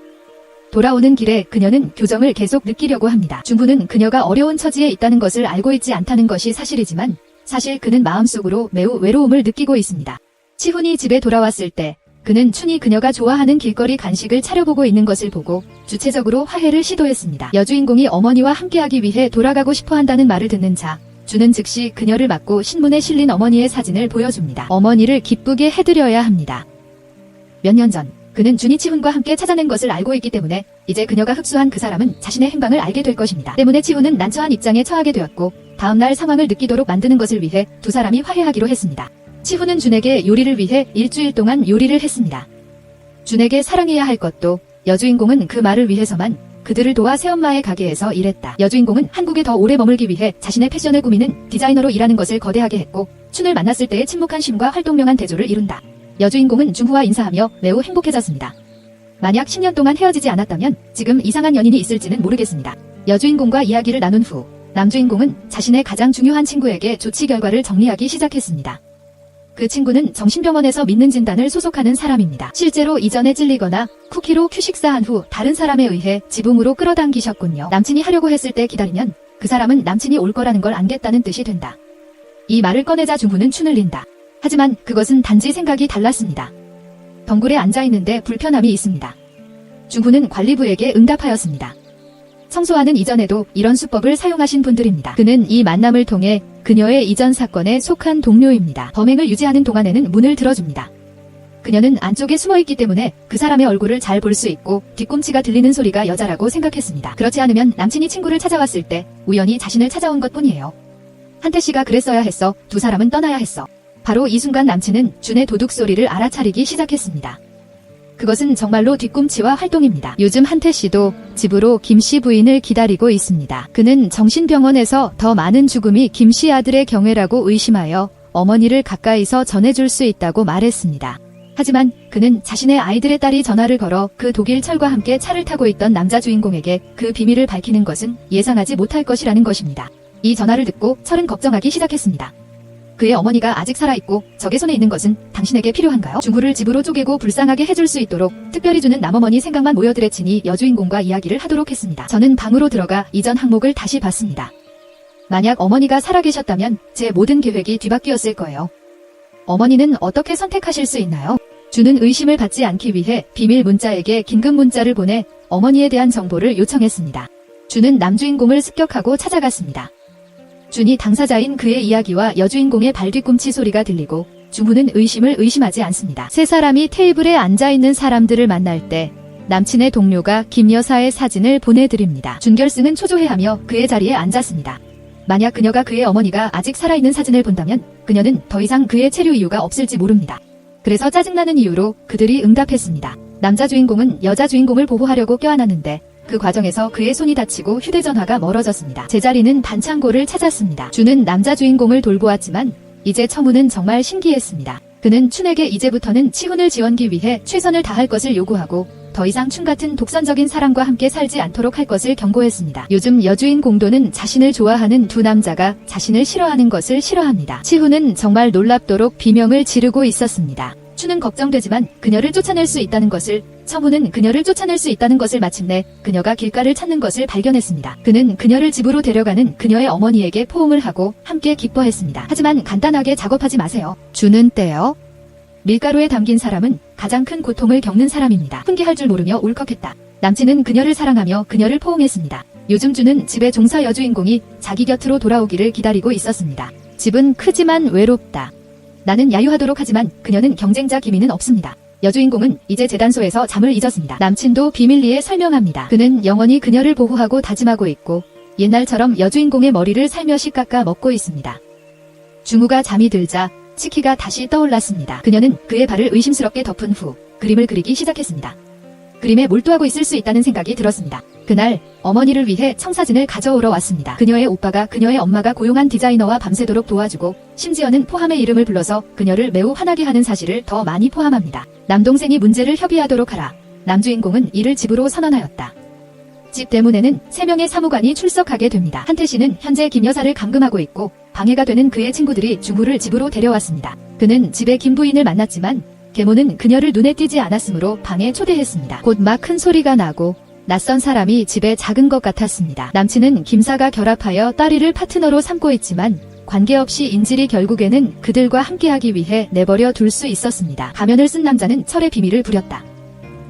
돌아오는 길에 그녀는 교정을 계속 느끼려고 합니다. 준구는 그녀가 어려운 처지에 있다는 것을 알고 있지 않다는 것이 사실이지만 사실 그는 마음속으로 매우 외로움을 느끼고 있습니다. 치훈이 집에 돌아왔을 때 그는 춘이 그녀가 좋아하는 길거리 간식을 차려보고 있는 것을 보고 주체적으로 화해를 시도했습니다. 여주인공이 어머니와 함께하기 위해 돌아가고 싶어 한다는 말을 듣는 자, 준은 즉시 그녀를 맞고 신문에 실린 어머니의 사진을 보여줍니다. 어머니를 기쁘게 해드려야 합니다. 몇 년 전, 그는 준이 치훈과 함께 찾아낸 것을 알고 있기 때문에 이제 그녀가 흡수한 그 사람은 자신의 행방을 알게 될 것입니다. 때문에 치훈은 난처한 입장에 처하게 되었고 다음날 상황을 느끼도록 만드는 것을 위해 두 사람이 화해하기로 했습니다. 치훈은 준에게 요리를 위해 일주일 동안 요리를 했습니다. 준에게 사랑해야 할 것도 여주인공은 그 말을 위해서만 그들을 도와 새엄마의 가게에서 일했다. 여주인공은 한국에 더 오래 머물기 위해 자신의 패션을 꾸미는 디자이너로 일하는 것을 거대하게 했고 춘을 만났을 때의 침묵한 쉼과 활동명한 대조를 이룬다. 여주인공은 준후와 인사하며 매우 행복해졌습니다. 만약 10년 동안 헤어지지 않았다면 지금 이상한 연인이 있을지는 모르겠습니다. 여주인공과 이야기를 나눈 후 남주인공은 자신의 가장 중요한 친구에게 조치 결과를 정리하기 시작했습니다. 그 친구는 정신병원에서 믿는 진단을 소속하는 사람입니다. 실제로 이전에 찔리거나 쿠키로 휴식사한 후 다른 사람에 의해 지붕으로 끌어당기셨군요. 남친이 하려고 했을 때 기다리면 그 사람은 남친이 올 거라는 걸 안겠다는 뜻이 된다. 이 말을 꺼내자 준후는 춘을 린다. 하지만 그것은 단지 생각이 달랐습니다. 덩굴에 앉아있는데 불편함이 있습니다. 준후는 관리부에게 응답하였습니다. 청소하는 이전에도 이런 수법을 사용하신 분들입니다. 그는 이 만남을 통해 그녀의 이전 사건에 속한 동료입니다. 범행을 유지하는 동안에는 문을 들어줍니다. 그녀는 안쪽에 숨어있기 때문에 그 사람의 얼굴을 잘 볼 수 있고 뒤꿈치가 들리는 소리가 여자라고 생각했습니다. 그렇지 않으면 남친이 친구를 찾아왔을 때 우연히 자신을 찾아온 것뿐이에요. 한태 씨가 그랬어야 했어. 두 사람은 떠나야 했어. 바로 이 순간 남친은 준의 도둑 소리를 알아차리기 시작했습니다. 그것은 정말로 뒤꿈치와 활동입니다. 요즘 한태 씨도 집으로 김 씨 부인을 기다리고 있습니다. 그는 정신병원에서 더 많은 죽음이 김 씨 아들의 경우라고 의심하여 어머니를 가까이서 전해줄 수 있다고 말했습니다. 하지만 그는 자신의 아이들의 딸이 전화를 걸어 그 독일 철과 함께 차를 타고 있던 남자 주인공에게 그 비밀을 밝히는 것은 예상하지 못할 것이라는 것입니다. 이 전화를 듣고 철은 걱정하기 시작했습니다. 그의 어머니가 아직 살아있고 적의 손에 있는 것은 당신에게 필요한가요? 준구를 집으로 쪼개고 불쌍하게 해줄 수 있도록 특별히 주는 남어머니 생각만 모여들애치니 여주인공과 이야기를 하도록 했습니다. 저는 방으로 들어가 이전 항목을 다시 봤습니다. 만약 어머니가 살아계셨다면 제 모든 계획이 뒤바뀌었을 거예요. 어머니는 어떻게 선택하실 수 있나요? 준은 의심을 받지 않기 위해 비밀 문자에게 긴급 문자를 보내 어머니에 대한 정보를 요청했습니다. 준은 남주인공을 습격하고 찾아갔습니다. 준이 당사자인 그의 이야기와 여주인공의 발뒤꿈치 소리가 들리고 준후는 의심을 의심하지 않습니다. 세 사람이 테이블에 앉아있는 사람들을 만날 때 남친의 동료가 김 여사의 사진을 보내드립니다. 준결승은 초조해하며 그의 자리에 앉았습니다. 만약 그녀가 그의 어머니가 아직 살아있는 사진을 본다면 그녀는 더 이상 그의 체류 이유가 없을지 모릅니다. 그래서 짜증나는 이유로 그들이 응답했습니다. 남자 주인공은 여자 주인공을 보호하려고 껴안았는데 그 과정에서 그의 손이 다치고 휴대전화가 멀어졌습니다. 제자리는 반창고를 찾았습니다. 준은 남자 주인공을 돌고 왔지만 이제 처무는 정말 신기했습니다. 그는 춘에게 이제부터는 치훈을 지원기 위해 최선을 다할 것을 요구하고 더 이상 춘 같은 독선적인 사람과 함께 살지 않도록 할 것을 경고했습니다. 요즘 여주인 공도는 자신을 좋아하는 두 남자가 자신을 싫어하는 것을 싫어합니다. 치훈은 정말 놀랍도록 비명을 지르고 있었습니다. 춘은 걱정되지만 그녀를 쫓아낼 수 있다는 것을, 처무는 그녀를 쫓아낼 수 있다는 것을 마침내 그녀가 길가를 찾는 것을 발견했습니다. 그는 그녀를 집으로 데려가는 그녀의 어머니에게 포옹을 하고 함께 기뻐했습니다. 하지만 간단하게 작업하지 마세요. 주는 때요. 밀가루에 담긴 사람은 가장 큰 고통을 겪는 사람입니다. 훈계할 줄 모르며 울컥했다. 남친은 그녀를 사랑하며 그녀를 포옹했습니다. 요즘 주는 집의 종사 여주인공이 자기 곁으로 돌아오기를 기다리고 있었습니다. 집은 크지만 외롭다. 나는 야유하도록 하지만 그녀는 경쟁자 기미는 없습니다. 여주인공은 이제 재단소에서 잠을 잊었습니다. 남친도 비밀리에 설명합니다. 그는 영원히 그녀를 보호하고 다짐하고 있고 옛날처럼 여주인공의 머리를 살며시 깎아 먹고 있습니다. 중우가 잠이 들자 치키가 다시 떠올랐습니다. 그녀는 그의 발을 의심스럽게 덮은 후 그림을 그리기 시작했습니다. 그림에 몰두하고 있을 수 있다는 생각이 들었습니다. 그날 어머니를 위해 청사진을 가져오러 왔습니다. 그녀의 오빠가 그녀의 엄마가 고용한 디자이너와 밤새도록 도와주고 심지어는 포함의 이름을 불러서 그녀를 매우 화나게 하는 사실을 더 많이 포함합니다. 남동생이 문제를 협의하도록 하라. 남주인공은 이를 집으로 선언하였다. 집 대문에는 3명의 사무관이 출석하게 됩니다. 한태씨는 현재 김 여사를 감금하고 있고 방해가 되는 그의 친구들이 중우를 집으로 데려왔습니다. 그는 집에 김 부인을 만났지만 계모는 그녀를 눈에 띄지 않았으므로 방에 초대했습니다. 곧 막 큰 소리가 나고 낯선 사람이 집에 작은 것 같았습니다. 남친은 김사가 결합하여 딸이를 파트너로 삼고 있지만 관계없이 인질이 결국에는 그들과 함께하기 위해 내버려 둘 수 있었습니다. 가면을 쓴 남자는 철의 비밀을 부렸다.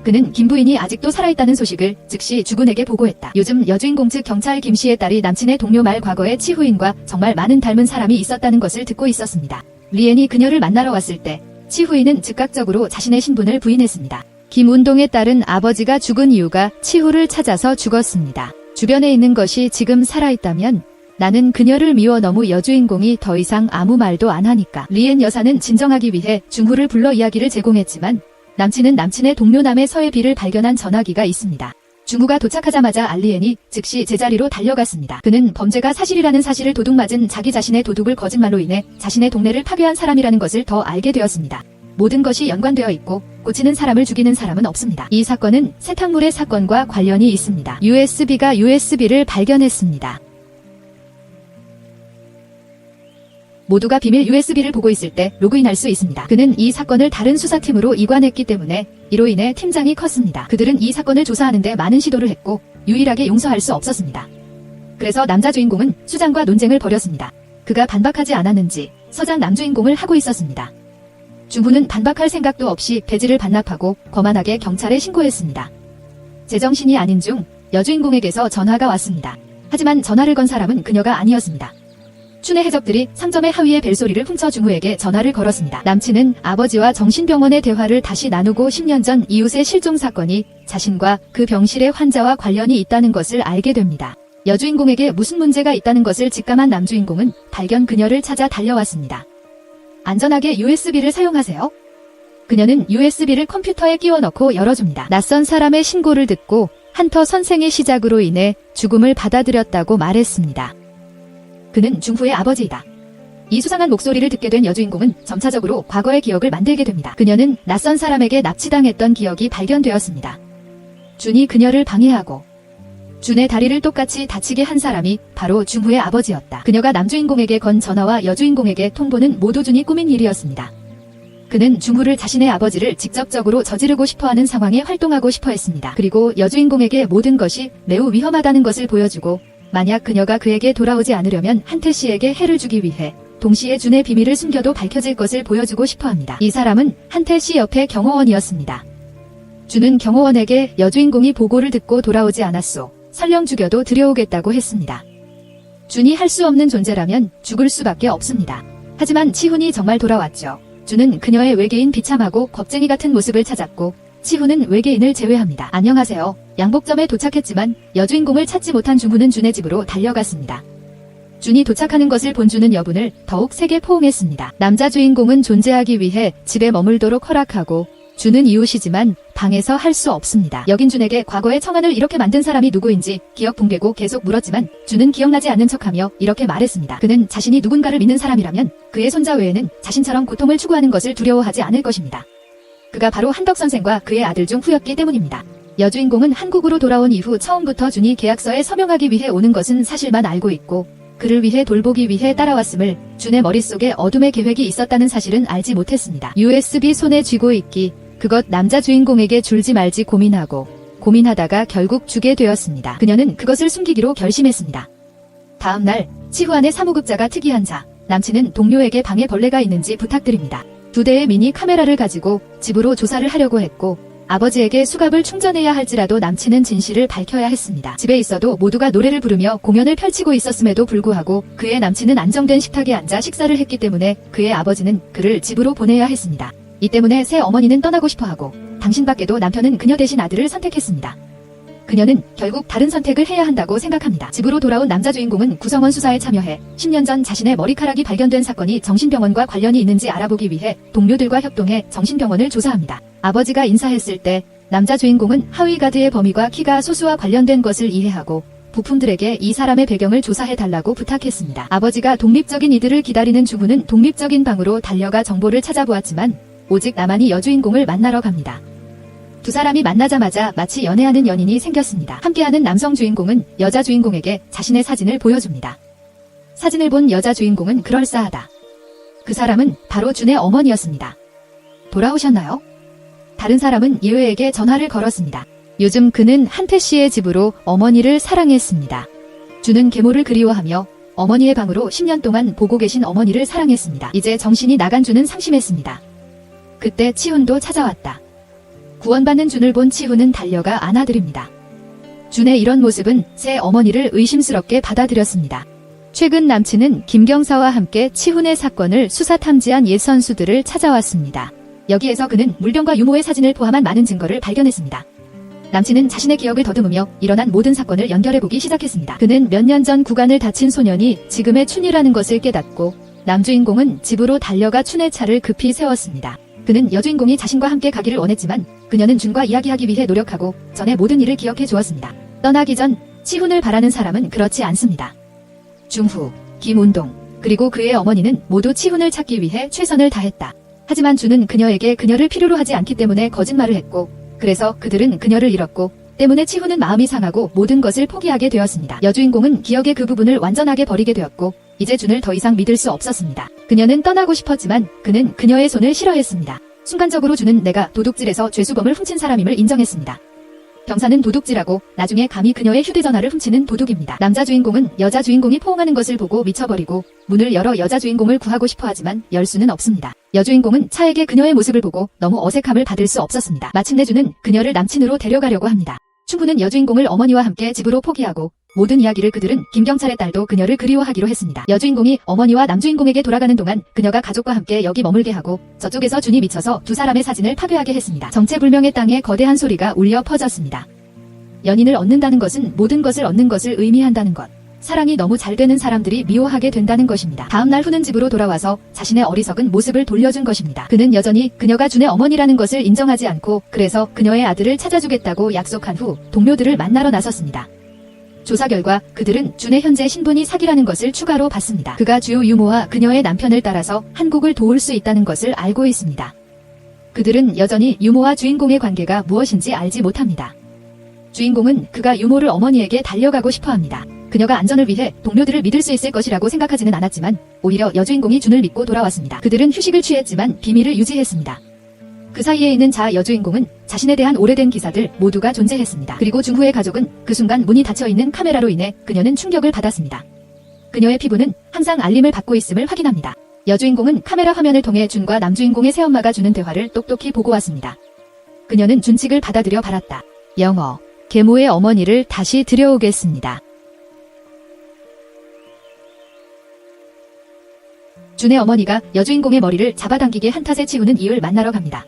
그는 김 부인이 아직도 살아있다는 소식을 즉시 주군에게 보고했다. 요즘 여주인공 측 경찰 김 씨의 딸이 남친의 동료 말 과거에 치후인과 정말 많은 닮은 사람이 있었다는 것을 듣고 있었습니다. 리엔이 그녀를 만나러 왔을 때 치후인은 즉각적으로 자신의 신분을 부인했습니다. 김운동의 딸은 아버지가 죽은 이유가 치후를 찾아서 죽었습니다. 주변에 있는 것이 지금 살아있다면 나는 그녀를 미워 너무 여주인공이 더 이상 아무 말도 안 하니까. 리엔 여사는 진정하기 위해 중후를 불러 이야기를 제공했지만 남친은 남친의 동료 남의 서예비를 발견한 전화기가 있습니다. 중후가 도착하자마자 알리엔이 즉시 제자리로 달려갔습니다. 그는 범죄가 사실이라는 사실을 도둑맞은 자기 자신의 도둑을 거짓말로 인해 자신의 동네를 파괴한 사람이라는 것을 더 알게 되었습니다. 모든 것이 연관되어 있고 고치는 사람을 죽이는 사람은 없습니다. 이 사건은 세탁물의 사건과 관련이 있습니다. USB가 USB를 발견했습니다. 모두가 비밀 USB를 보고 있을 때 로그인할 수 있습니다. 그는 이 사건을 다른 수사팀으로 이관했기 때문에 이로 인해 팀장이 컸습니다. 그들은 이 사건을 조사하는데 많은 시도를 했고 유일하게 용서할 수 없었습니다. 그래서 남자 주인공은 수장과 논쟁을 벌였습니다. 그가 반박하지 않았는지 서장 남주인공을 하고 있었습니다. 중후는 반박할 생각도 없이 배지를 반납하고 거만하게 경찰에 신고했습니다. 제정신이 아닌 중 여주인공에게서 전화가 왔습니다. 하지만 전화를 건 사람은 그녀가 아니었습니다. 춘의 해적들이 상점의 하위의 벨소리를 훔쳐 중후에게 전화를 걸었습니다. 남친은 아버지와 정신병원의 대화를 다시 나누고 10년 전 이웃의 실종 사건이 자신과 그 병실의 환자와 관련이 있다는 것을 알게 됩니다. 여주인공에게 무슨 문제가 있다는 것을 직감한 남주인공은 발견 그녀를 찾아 달려왔습니다. 안전하게 USB를 사용하세요. 그녀는 USB를 컴퓨터에 끼워 넣고 열어줍니다. 낯선 사람의 신고를 듣고 한터 선생의 시작으로 인해 죽음을 받아들였다고 말했습니다. 그는 중후의 아버지이다. 이 수상한 목소리를 듣게 된 여주인공은 점차적으로 과거의 기억을 만들게 됩니다. 그녀는 낯선 사람에게 납치당했던 기억이 발견되었습니다. 준이 그녀를 방해하고 준의 다리를 똑같이 다치게 한 사람이 바로 중후의 아버지였다. 그녀가 남주인공에게 건 전화와 여주인공에게 통보는 모두 준이 꾸민 일이었습니다. 그는 중후를 자신의 아버지를 직접적으로 저지르고 싶어하는 상황에 활동하고 싶어 했습니다. 그리고 여주인공에게 모든 것이 매우 위험하다는 것을 보여주고 만약 그녀가 그에게 돌아오지 않으려면 한태씨에게 해를 주기 위해 동시에 준의 비밀을 숨겨도 밝혀질 것을 보여주고 싶어합니다. 이 사람은 한태씨 옆의 경호원이었습니다. 준은 경호원에게 여주인공이 보고를 듣고 돌아오지 않았소. 설령 죽여도 들여오겠다고 했습니다. 준이 할 수 없는 존재라면 죽을 수밖에 없습니다. 하지만 치훈이 정말 돌아왔죠. 준은 그녀의 외계인 비참하고 겁쟁이 같은 모습을 찾았고 치훈은 외계인을 제외합니다. 안녕하세요. 양복점에 도착했지만 여주인공을 찾지 못한 중후는 준의 집으로 달려갔습니다. 준이 도착하는 것을 본 준은 여분을 더욱 세게 포옹했습니다. 남자 주인공은 존재하기 위해 집에 머물도록 허락하고 준은 이웃이지만 방에서 할 수 없습니다. 여긴 준에게 과거의 청한을 이렇게 만든 사람이 누구인지 기억 붕괴고 계속 물었지만 준은 기억나지 않는 척하며 이렇게 말했습니다. 그는 자신이 누군가를 믿는 사람이라면 그의 손자 외에는 자신처럼 고통을 추구하는 것을 두려워하지 않을 것입니다. 그가 바로 한덕 선생과 그의 아들 중 후였기 때문입니다. 여주인공은 한국으로 돌아온 이후 처음부터 준이 계약서에 서명하기 위해 오는 것은 사실만 알고 있고 그를 위해 돌보기 위해 따라왔음을 준의 머릿속에 어둠의 계획이 있었다는 사실은 알지 못했습니다. USB 손에 쥐고 있기 그것 남자 주인공에게 줄지 말지 고민하고 고민하다가 결국 주게 되었습니다. 그녀는 그것을 숨기기로 결심했습니다. 다음 날 치후 안의 사무급자가 특이한 자 남친은 동료에게 방에 벌레가 있는지 부탁드립니다. 2대의 미니 카메라를 가지고 집으로 조사를 하려고 했고 아버지에게 수갑을 충전해야 할지라도 남친은 진실을 밝혀야 했습니다. 집에 있어도 모두가 노래를 부르며 공연을 펼치고 있었음에도 불구하고 그의 남친은 안정된 식탁에 앉아 식사를 했기 때문에 그의 아버지는 그를 집으로 보내야 했습니다. 이 때문에 새 어머니는 떠나고 싶어하고 당신밖에도 남편은 그녀 대신 아들을 선택했습니다. 그녀는 결국 다른 선택을 해야 한다고 생각합니다. 집으로 돌아온 남자 주인공은 구성원 수사에 참여해 10년 전 자신의 머리카락이 발견된 사건이 정신병원과 관련이 있는지 알아보기 위해 동료들과 협동해 정신병원을 조사합니다. 아버지가 인사했을 때 남자 주인공은 하위가드의 범위가 키가 소수와 관련된 것을 이해하고 부품들에게 이 사람의 배경을 조사해달라고 부탁했습니다. 아버지가 독립적인 이들을 기다리는 주부는 독립적인 방으로 달려가 정보를 찾아보았지만 오직 나만이 여주인공을 만나러 갑니다. 두 사람이 만나자마자 마치 연애하는 연인이 생겼습니다. 함께하는 남성 주인공은 여자 주인공에게 자신의 사진을 보여줍니다. 사진을 본 여자 주인공은 그럴싸하다. 그 사람은 바로 준의 어머니였습니다. 돌아오셨나요? 다른 사람은 예외에게 전화를 걸었습니다. 요즘 그는 한태 씨의 집으로 어머니를 사랑했습니다. 준은 계모를 그리워하며 어머니의 방으로 10년 동안 보고 계신 어머니를 사랑했습니다. 이제 정신이 나간 준은 상심했습니다. 그때 치훈도 찾아왔다. 구원받는 준을 본 치훈은 달려가 안아드립니다. 준의 이런 모습은 새 어머니를 의심스럽게 받아들였습니다. 최근 남친은 김경사와 함께 치훈의 사건을 수사 탐지한 옛 선수들을 찾아왔습니다. 여기에서 그는 물병과 유모의 사진을 포함한 많은 증거를 발견했습니다. 남친은 자신의 기억을 더듬으며 일어난 모든 사건을 연결해보기 시작했습니다. 그는 몇 년 전 구간을 다친 소년이 지금의 춘이라는 것을 깨닫고 남주인공은 집으로 달려가 춘의 차를 급히 세웠습니다. 그는 여주인공이 자신과 함께 가기를 원했지만 그녀는 준과 이야기하기 위해 노력하고 전의 모든 일을 기억해 주었습니다. 떠나기 전 치훈을 바라는 사람은 그렇지 않습니다. 중후, 김운동, 그리고 그의 어머니는 모두 치훈을 찾기 위해 최선을 다했다. 하지만 준은 그녀에게 그녀를 필요로 하지 않기 때문에 거짓말을 했고 그래서 그들은 그녀를 잃었고 때문에 치훈은 마음이 상하고 모든 것을 포기하게 되었습니다. 여주인공은 기억의 그 부분을 완전하게 버리게 되었고 이제 준을 더 이상 믿을 수 없었습니다. 그녀는 떠나고 싶었지만 그는 그녀의 손을 싫어했습니다. 순간적으로 준은 내가 도둑질에서 죄수범을 훔친 사람임을 인정했습니다. 병사는 도둑질하고 나중에 감히 그녀의 휴대전화를 훔치는 도둑입니다. 남자 주인공은 여자 주인공이 포옹하는 것을 보고 미쳐버리고 문을 열어 여자 주인공을 구하고 싶어하지만 열 수는 없습니다. 여주인공은 차에게 그녀의 모습을 보고 너무 어색함을 받을 수 없었습니다. 마침내 준은 그녀를 남친으로 데려가려고 합니다. 춘구는 여주인공을 어머니와 함께 집으로 포기하고 모든 이야기를 그들은 김경찰의 딸도 그녀를 그리워하기로 했습니다. 여주인공이 어머니와 남주인공에게 돌아가는 동안 그녀가 가족과 함께 여기 머물게 하고 저쪽에서 준이 미쳐서 두 사람의 사진을 파괴하게 했습니다. 정체불명의 땅에 거대한 소리가 울려 퍼졌습니다. 연인을 얻는다는 것은 모든 것을 얻는 것을 의미한다는 것. 사랑이 너무 잘 되는 사람들이 미워하게 된다는 것입니다. 다음날 후는 집으로 돌아와서 자신의 어리석은 모습을 돌려준 것입니다. 그는 여전히 그녀가 준의 어머니라는 것을 인정하지 않고 그래서 그녀의 아들을 찾아주겠다고 약속한 후 동료들을 만나러 나섰습니다. 조사 결과 그들은 준의 현재 신분이 사기라는 것을 추가로 봤습니다. 그가 주요 유모와 그녀의 남편을 따라서 한국을 도울 수 있다는 것을 알고 있습니다. 그들은 여전히 유모와 주인공의 관계가 무엇인지 알지 못합니다. 주인공은 그가 유모를 어머니에게 달려가고 싶어합니다. 그녀가 안전을 위해 동료들을 믿을 수 있을 것이라고 생각하지는 않았지만 오히려 여주인공이 준을 믿고 돌아왔습니다. 그들은 휴식을 취했지만 비밀을 유지했습니다. 그 사이에 있는 여주인공은 자신에 대한 오래된 기사들 모두가 존재했습니다. 그리고 준후의 가족은 그 순간 문이 닫혀있는 카메라로 인해 그녀는 충격을 받았습니다. 그녀의 피부는 항상 알림을 받고 있음을 확인합니다. 여주인공은 카메라 화면을 통해 준과 남주인공의 새엄마가 주는 대화를 똑똑히 보고 왔습니다. 그녀는 준칙을 받아들여 바랐다. 영어, 계모의 어머니를 다시 들여오겠습니다. 준의 어머니가 여주인공의 머리를 잡아당기게 한 탓에 치우는 이유를 만나러 갑니다.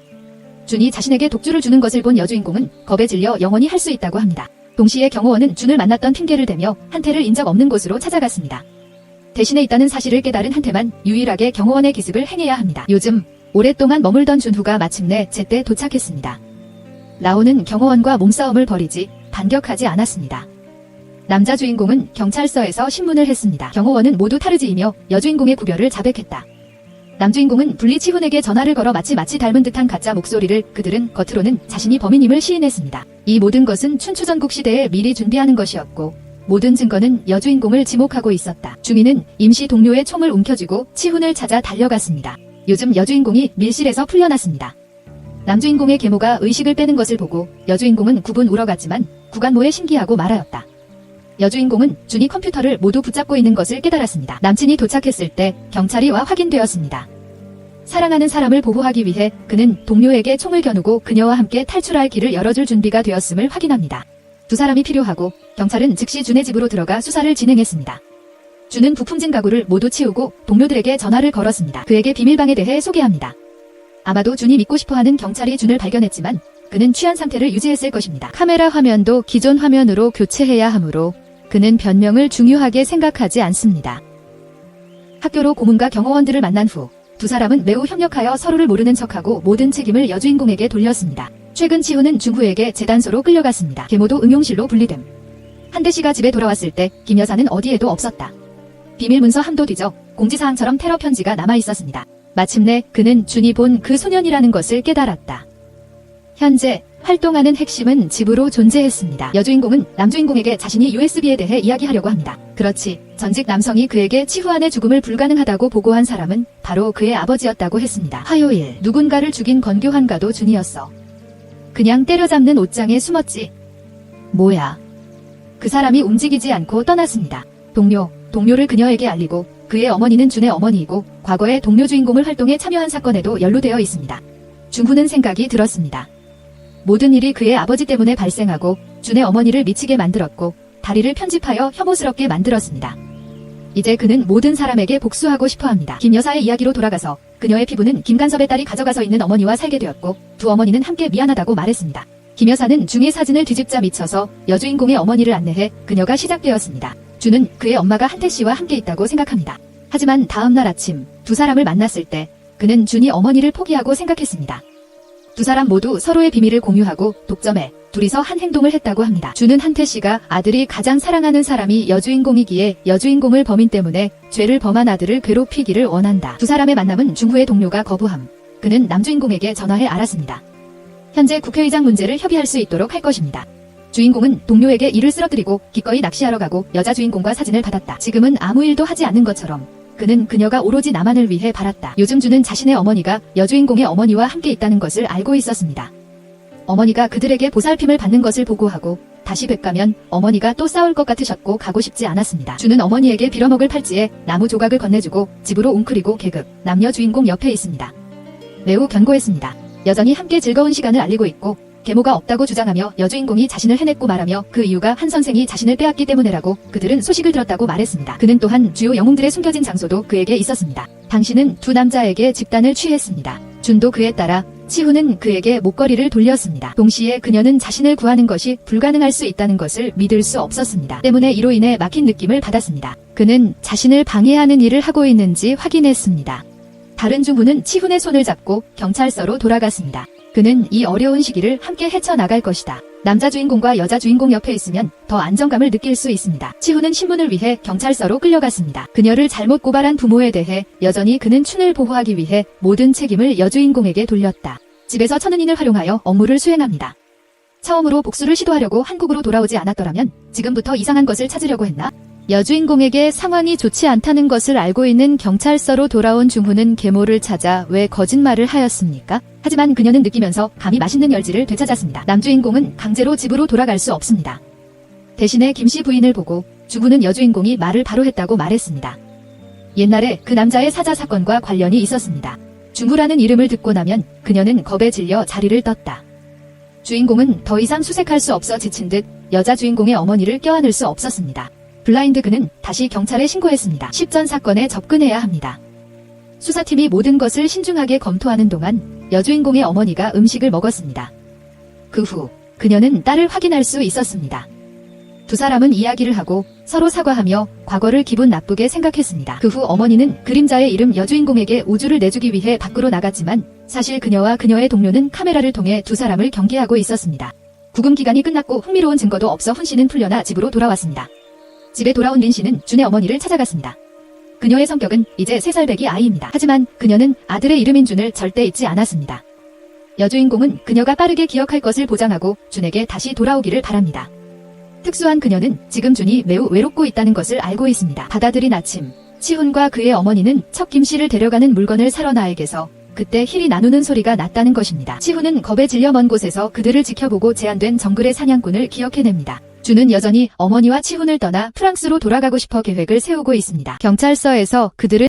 준이 자신에게 독주를 주는 것을 본 여주인공은 겁에 질려 영원히 할 수 있다고 합니다. 동시에 경호원은 준을 만났던 핑계를 대며 한태를 인 적 없는 곳으로 찾아갔습니다. 대신에 있다는 사실을 깨달은 한태만 유일하게 경호원의 기습을 행해야 합니다. 요즘 오랫동안 머물던 준후가 마침내 제때 도착했습니다. 라오는 경호원과 몸싸움을 벌이지 반격하지 않았습니다. 남자 주인공은 경찰서에서 신문을 했습니다. 경호원은 모두 타르지이며 여주인공의 구별을 자백했다. 남주인공은 분리 치훈에게 전화를 걸어 마치 닮은 듯한 가짜 목소리를 그들은 겉으로는 자신이 범인임을 시인했습니다. 이 모든 것은 춘추전국 시대에 미리 준비하는 것이었고 모든 증거는 여주인공을 지목하고 있었다. 주민은 임시 동료의 총을 움켜쥐고 치훈을 찾아 달려갔습니다. 요즘 여주인공이 밀실에서 풀려났습니다. 남주인공의 계모가 의식을 빼는 것을 보고 여주인공은 굽은 울어갔지만 구간모에 신기하고 말하였다. 여주인공은 준이 컴퓨터를 모두 붙잡고 있는 것을 깨달았습니다. 남친이 도착했을 때 경찰이 와 확인되었습니다. 사랑하는 사람을 보호하기 위해 그는 동료에게 총을 겨누고 그녀와 함께 탈출할 길을 열어줄 준비가 되었음을 확인합니다. 두 사람이 필요하고 경찰은 즉시 준의 집으로 들어가 수사를 진행했습니다. 준은 부품진 가구를 모두 치우고 동료들에게 전화를 걸었습니다. 그에게 비밀방에 대해 소개합니다. 아마도 준이 믿고 싶어하는 경찰이 준을 발견했지만 그는 취한 상태를 유지했을 것입니다. 카메라 화면도 기존 화면으로 교체해야 하므로 그는 변명을 중요하게 생각하지 않습니다. 학교로 고문과 경호원들을 만난 후 두 사람은 매우 협력하여 서로를 모르는 척하고 모든 책임을 여주인공에게 돌렸습니다. 최근 치훈은 중후에게 재단소로 끌려갔습니다. 계모도 응용실로 분리됨. 한대 씨가 집에 돌아왔을 때 김 여사는 어디에도 없었다. 비밀 문서 함도 뒤져 공지사항처럼 테러 편지가 남아있었습니다. 마침내 그는 준이 본 그 소년이라는 것을 깨달았다. 현재 활동하는 핵심은 집으로 존재했습니다. 여주인공은 남주인공에게 자신이 USB에 대해 이야기하려고 합니다. 그렇지, 전직 남성이 그에게 치후안의 죽음을 불가능하다고 보고한 사람은 바로 그의 아버지였다고 했습니다. 화요일, 누군가를 죽인 건교환가도 준이었어. 그냥 때려잡는 옷장에 숨었지. 뭐야. 그 사람이 움직이지 않고 떠났습니다. 동료를 그녀에게 알리고 그의 어머니는 준의 어머니이고 과거에 동료 주인공을 활동에 참여한 사건에도 연루되어 있습니다. 중후는 생각이 들었습니다. 모든 일이 그의 아버지 때문에 발생하고 준의 어머니를 미치게 만들었고 다리를 편집하여 혐오스럽게 만들었습니다. 이제 그는 모든 사람에게 복수하고 싶어합니다. 김 여사의 이야기로 돌아가서 그녀의 피부는 김간섭의 딸이 가져가서 있는 어머니와 살게 되었고 두 어머니는 함께 미안하다고 말했습니다. 김 여사는 중의 사진을 뒤집자 미쳐서 여주인공의 어머니를 안내해 그녀가 시작되었습니다. 준은 그의 엄마가 한태 씨와 함께 있다고 생각합니다. 하지만 다음날 아침 두 사람을 만났을 때 그는 준이 어머니를 포기하고 생각했습니다. 두 사람 모두 서로의 비밀을 공유하고 독점해 둘이서 한 행동을 했다고 합니다. 준은 한태 씨가 아들이 가장 사랑하는 사람이 여주인공이기에 여주인공을 범인 때문에 죄를 범한 아들을 괴롭히기를 원한다. 두 사람의 만남은 중후의 동료가 거부함. 그는 남주인공에게 전화해 알았습니다. 현재 국회의장 문제를 협의할 수 있도록 할 것입니다. 주인공은 동료에게 일을 쓰러뜨리고 기꺼이 낚시하러 가고 여자 주인공과 사진을 받았다. 지금은 아무 일도 하지 않는 것처럼 그는 그녀가 오로지 나만을 위해 바랐다. 요즘 준은 자신의 어머니가 여주인공의 어머니와 함께 있다는 것을 알고 있었습니다. 어머니가 그들에게 보살핌을 받는 것을 보고하고 다시 뵙가면 어머니가 또 싸울 것 같으셨고 가고 싶지 않았습니다. 준은 어머니에게 빌어먹을 팔찌에 나무 조각을 건네주고 집으로 웅크리고 계급, 남녀 주인공 옆에 있습니다. 매우 견고했습니다. 여전히 함께 즐거운 시간을 알리고 있고 계모가 없다고 주장하며 여주인공이 자신을 해냈고 말하며 그 이유가 한 선생이 자신을 빼앗기 때문이라고 그들은 소식을 들었다고 말했습니다. 그는 또한 주요 영웅들의 숨겨진 장소도 그에게 있었습니다. 당신은 두 남자에게 집단을 취했습니다. 준도 그에 따라 치후는 그에게 목걸이를 돌렸습니다. 동시에 그녀는 자신을 구하는 것이 불가능할 수 있다는 것을 믿을 수 없었습니다. 때문에 이로 인해 막힌 느낌을 받았습니다. 그는 자신을 방해하는 일을 하고 있는지 확인했습니다. 다른 중후는 치훈의 손을 잡고 경찰서로 돌아갔습니다. 그는 이 어려운 시기를 함께 헤쳐나갈 것이다. 남자 주인공과 여자 주인공 옆에 있으면 더 안정감을 느낄 수 있습니다. 치훈은 신문을 위해 경찰서로 끌려갔습니다. 그녀를 잘못 고발한 부모에 대해 여전히 그는 춘을 보호하기 위해 모든 책임을 여주인공에게 돌렸다. 집에서 천은인을 활용하여 업무를 수행합니다. 처음으로 복수를 시도하려고 한국으로 돌아오지 않았더라면 지금부터 이상한 것을 찾으려고 했나? 여주인공에게 상황이 좋지 않다는 것을 알고 있는 경찰서로 돌아온 중후는 계모를 찾아 왜 거짓말을 하였습니까? 하지만 그녀는 느끼면서 감히 맛있는 열지를 되찾았습니다. 남주인공은 강제로 집으로 돌아갈 수 없습니다. 대신에 김씨 부인을 보고 중후는 여주인공이 말을 바로 했다고 말했습니다. 옛날에 그 남자의 사자 사건과 관련이 있었습니다. 중후라는 이름을 듣고 나면 그녀는 겁에 질려 자리를 떴다. 주인공은 더 이상 수색할 수 없어 지친 듯 여자 주인공의 어머니를 껴안을 수 없었습니다. 블라인드 그는 다시 경찰에 신고했습니다. 십전 사건에 접근해야 합니다. 수사팀이 모든 것을 신중하게 검토하는 동안 여주인공의 어머니가 음식을 먹었습니다. 그 후 그녀는 딸을 확인할 수 있었습니다. 두 사람은 이야기를 하고 서로 사과하며 과거를 기분 나쁘게 생각했습니다. 그 후 어머니는 그림자의 이름 여주인공에게 우주를 내주기 위해 밖으로 나갔지만 사실 그녀와 그녀의 동료는 카메라를 통해 두 사람을 경계하고 있었습니다. 구금 기간이 끝났고 흥미로운 증거도 없어 훈 씨는 풀려나 집으로 돌아왔습니다. 집에 돌아온 린 씨는 준의 어머니를 찾아갔습니다. 그녀의 성격은 이제 3살 배기 아이입니다. 하지만 그녀는 아들의 이름인 준을 절대 잊지 않았습니다. 여주인공은 그녀가 빠르게 기억할 것을 보장하고 준에게 다시 돌아오기를 바랍니다. 특수한 그녀는 지금 준이 매우 외롭고 있다는 것을 알고 있습니다. 받아들인 아침, 치훈과 그의 어머니는 첫 김씨를 데려가는 물건을 사러 나에게서 그때 힐이 나누는 소리가 났다는 것입니다. 치훈은 겁에 질려 먼 곳에서 그들을 지켜보고 제한된 정글의 사냥꾼을 기억해냅니다. 준은 여전히 어머니와 치훈을 떠나 프랑스로 돌아가고 싶어 계획을 세우고 있습니다. 경찰서에서 그들은